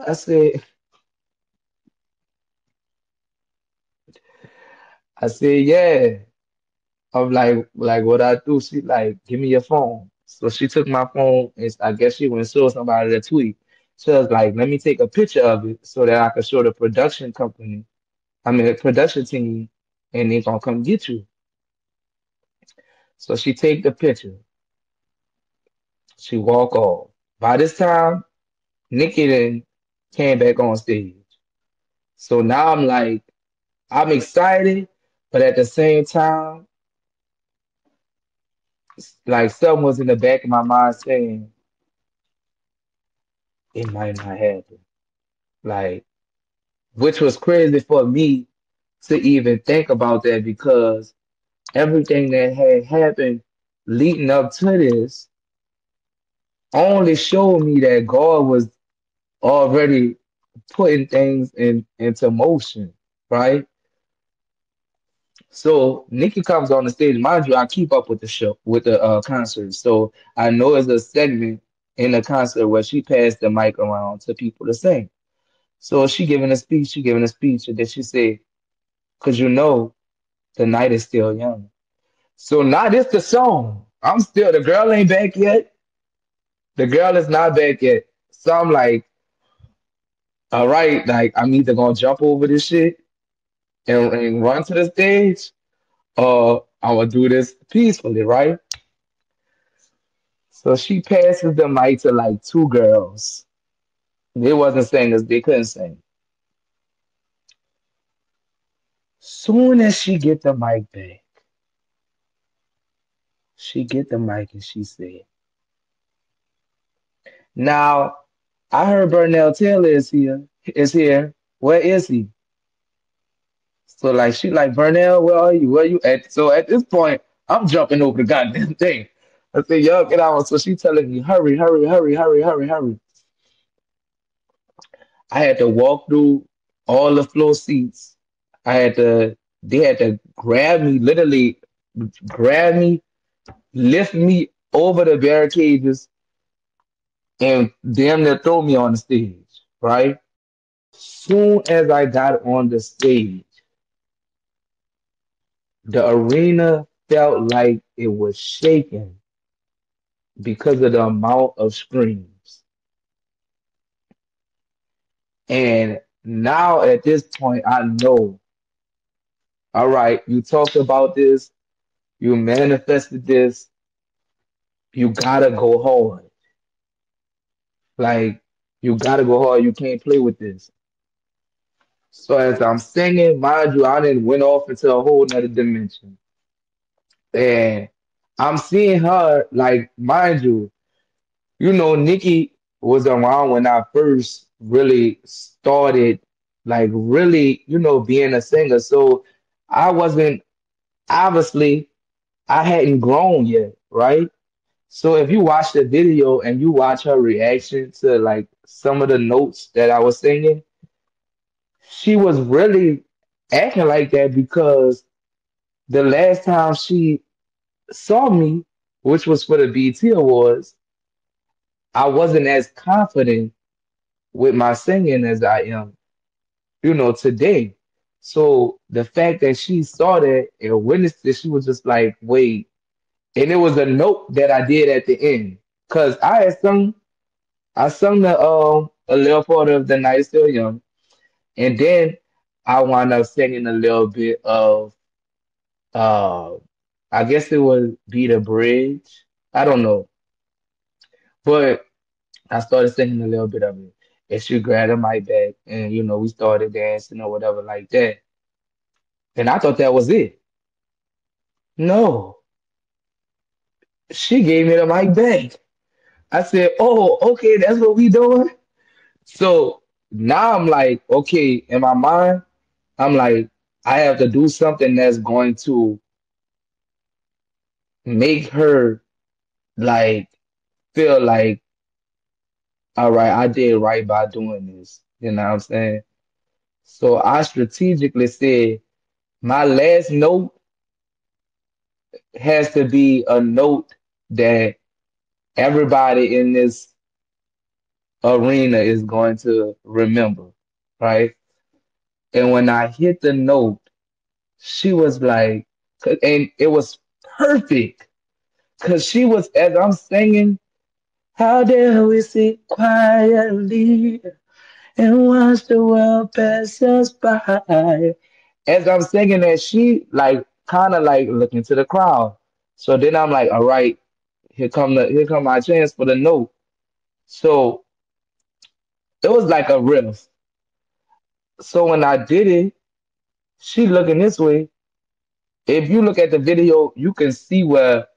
S2: I said, "Yeah." I'm like what I do. She like, "Give me your phone." So she took my phone and I guess she went and showed somebody the tweet. She was like, "Let me take a picture of it so that I can show the production company." I mean, a production team, and they gonna come get you. So she take the picture. She walk off. By this time, Nicki then came back on stage. So now I'm like, I'm excited, but at the same time, like something was in the back of my mind saying it might not happen. Like, which was crazy for me to even think about that because everything that had happened leading up to this only showed me that God was already putting things into motion, right? So Nikki comes on the stage. Mind you, I keep up with the show, with the concert. So I know it's a segment in the concert where she passed the mic around to people to sing. So she giving a speech, and then she said, "Cause you know the night is still young." So now this the song. I'm still the girl ain't back yet. The girl is not back yet. So I'm like, all right, like I'm either gonna jump over this shit and run to the stage, or I'm gonna do this peacefully, right? So she passes the mic to like two girls. They wasn't singers, they couldn't sing. Soon as she get the mic back, she get the mic and she said, "Now I heard Burnell Taylor is here. Is here. Where is he?" So like she like Burnell, where are you? Where you at? So at this point, I'm jumping over the goddamn thing. I say, "Yo, get out!" So she telling me, "Hurry, hurry, hurry, hurry, hurry, hurry." I had to walk through all the floor seats. They had to grab me, literally grab me, lift me over the barricades, and damn near throw me on the stage, right? Soon as I got on the stage, the arena felt like it was shaking because of the amount of screams. And now at this point, I know, all right, you talked about this, you manifested this, you gotta go hard. Like, you gotta go hard. You can't play with this. So as I'm singing, mind you, I didn't went off into a whole nother dimension. And I'm seeing her, like, mind you, Nikki was around when I first really started, like, really, being a singer. So I wasn't, obviously, I hadn't grown yet, right? So if you watch the video and you watch her reaction to like some of the notes that I was singing, she was really acting like that because the last time she saw me, which was for the BT Awards, I wasn't as confident with my singing as I am, today. So the fact that she saw that and witnessed it, she was just like, wait. And it was a note that I did at the end. Cause I sung a little part of The Night Is Still Young, and then I wound up singing a little bit of uh I guess it would be the bridge. I don't know. But I started singing a little bit of it. And she grabbed the mic back and we started dancing or whatever like that. And I thought that was it. No. She gave me the mic back. I said, "Oh, okay, that's what we doing." So now I'm like, okay, in my mind, I'm like, I have to do something that's going to make her like feel like, all right, I did right by doing this. You know what I'm saying? So I strategically said my last note has to be a note that everybody in this arena is going to remember, right? And when I hit the note, she was like, and it was perfect because she was, as I'm singing, how dare we sit quietly and watch the world pass us by. As I'm singing that, she like kind of like looking to the crowd. So then I'm like, all right, here come my chance for the note. So it was like a riff. So when I did it, she looking this way. If you look at the video, you can see where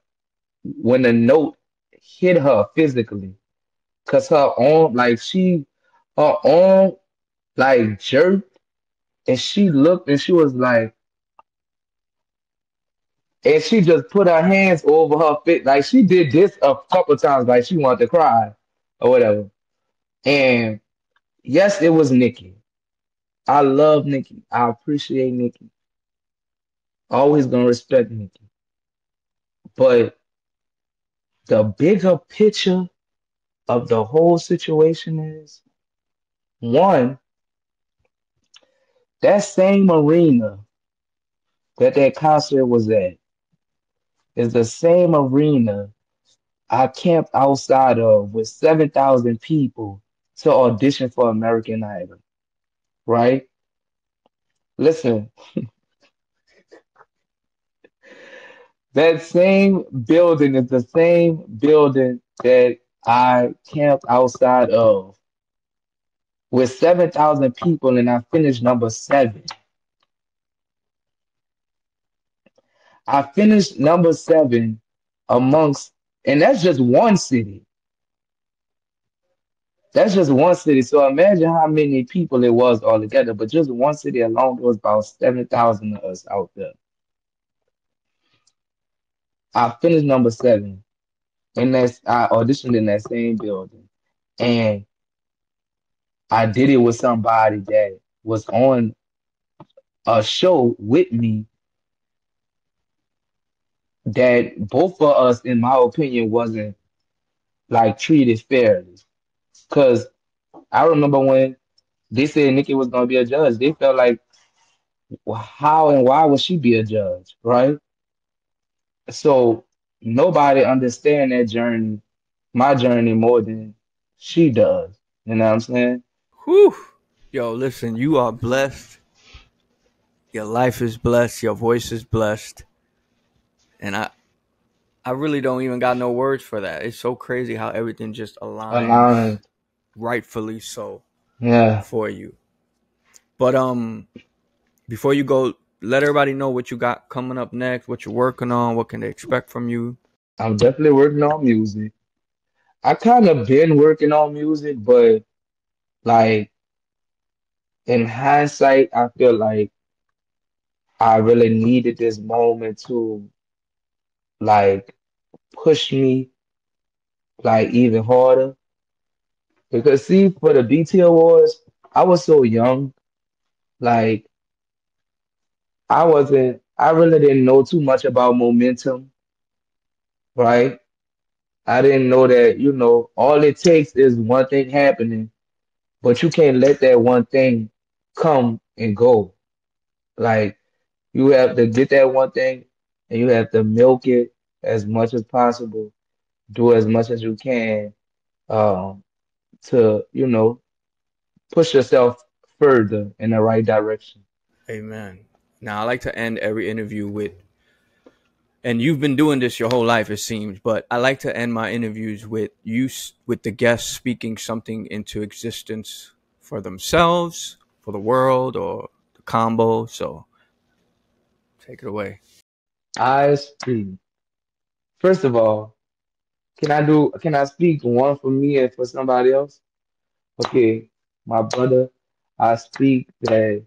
S2: when the note hit her physically, cause her arm like jerked, and she looked and she was like, and she just put her hands over her face, like she did this a couple times, like she wanted to cry or whatever. And yes, it was Nicki. I love Nicki. I appreciate Nicki. Always gonna respect Nicki. But the bigger picture of the whole situation is one, that same arena that concert was at is the same arena I camped outside of with 7,000 people to audition for American Idol, right? Listen, that same building is the same building that I camped outside of with 7,000 people and I finished number seven. I finished number seven amongst, and that's just one city. That's just one city. So imagine how many people it was altogether. But just one city alone, there was about 7,000 of us out there. I finished number seven, and I auditioned in that same building, and I did it with somebody that was on a show with me that both of us, in my opinion, wasn't like treated fairly. Cause I remember when they said Nikki was gonna be a judge, they felt like, well, how and why would she be a judge, right? So nobody understand that journey, my journey, more than she does. You know what I'm saying?
S1: Whew. Yo, listen, you are blessed. Your life is blessed. Your voice is blessed. And I really don't even got no words for that. It's so crazy how everything just aligns
S2: Allowing,
S1: rightfully so
S2: yeah,
S1: for you. But before you go, let everybody know what you got coming up next, what you're working on, what can they expect from you.
S2: I'm definitely working on music. I kind of been working on music, but like in hindsight, I feel like I really needed this moment to like push me like even harder. Because see, for the BT Awards, I was so young. Like I really didn't know too much about momentum, right? I didn't know that, all it takes is one thing happening, but you can't let that one thing come and go. Like you have to get that one thing and you have to milk it as much as possible, do as much as you can, um, to, push yourself further in the right direction.
S1: Amen. Now, I like to end every interview with, and you've been doing this your whole life, it seems, but I like to end my interviews with with the guests speaking something into existence for themselves, for the world, or the combo. So take it away.
S2: I speak. First of all, can I speak one for me and for somebody else? Okay, my brother, I speak that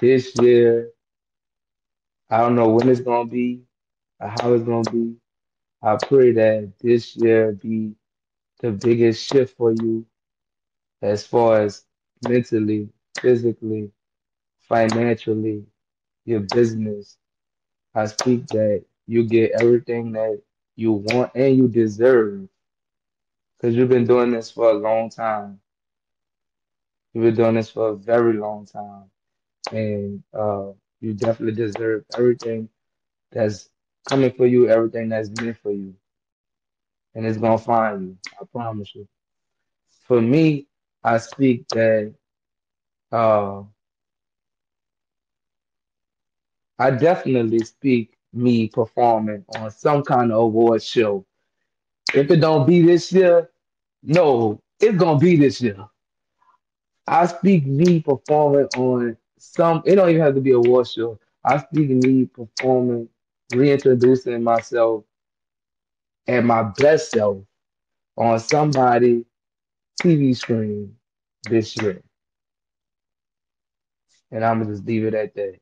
S2: this year, I don't know when it's gonna be or how it's gonna be. I pray that this year be the biggest shift for you as far as mentally, physically, financially, your business. I speak that you get everything that you want and you deserve because you've been doing this for a long time. You've been doing this for a very long time. And you definitely deserve everything that's coming for you, everything that's meant for you. And it's going to find you. I promise you. For me, I speak that uh, I definitely speak me performing on some kind of award show. If it don't be this year, no, it's gonna be this year. I speak me performing on some. It don't even have to be a award show. I speak me performing, reintroducing myself and my best self on somebody TV screen this year, and I'm gonna just leave it at that.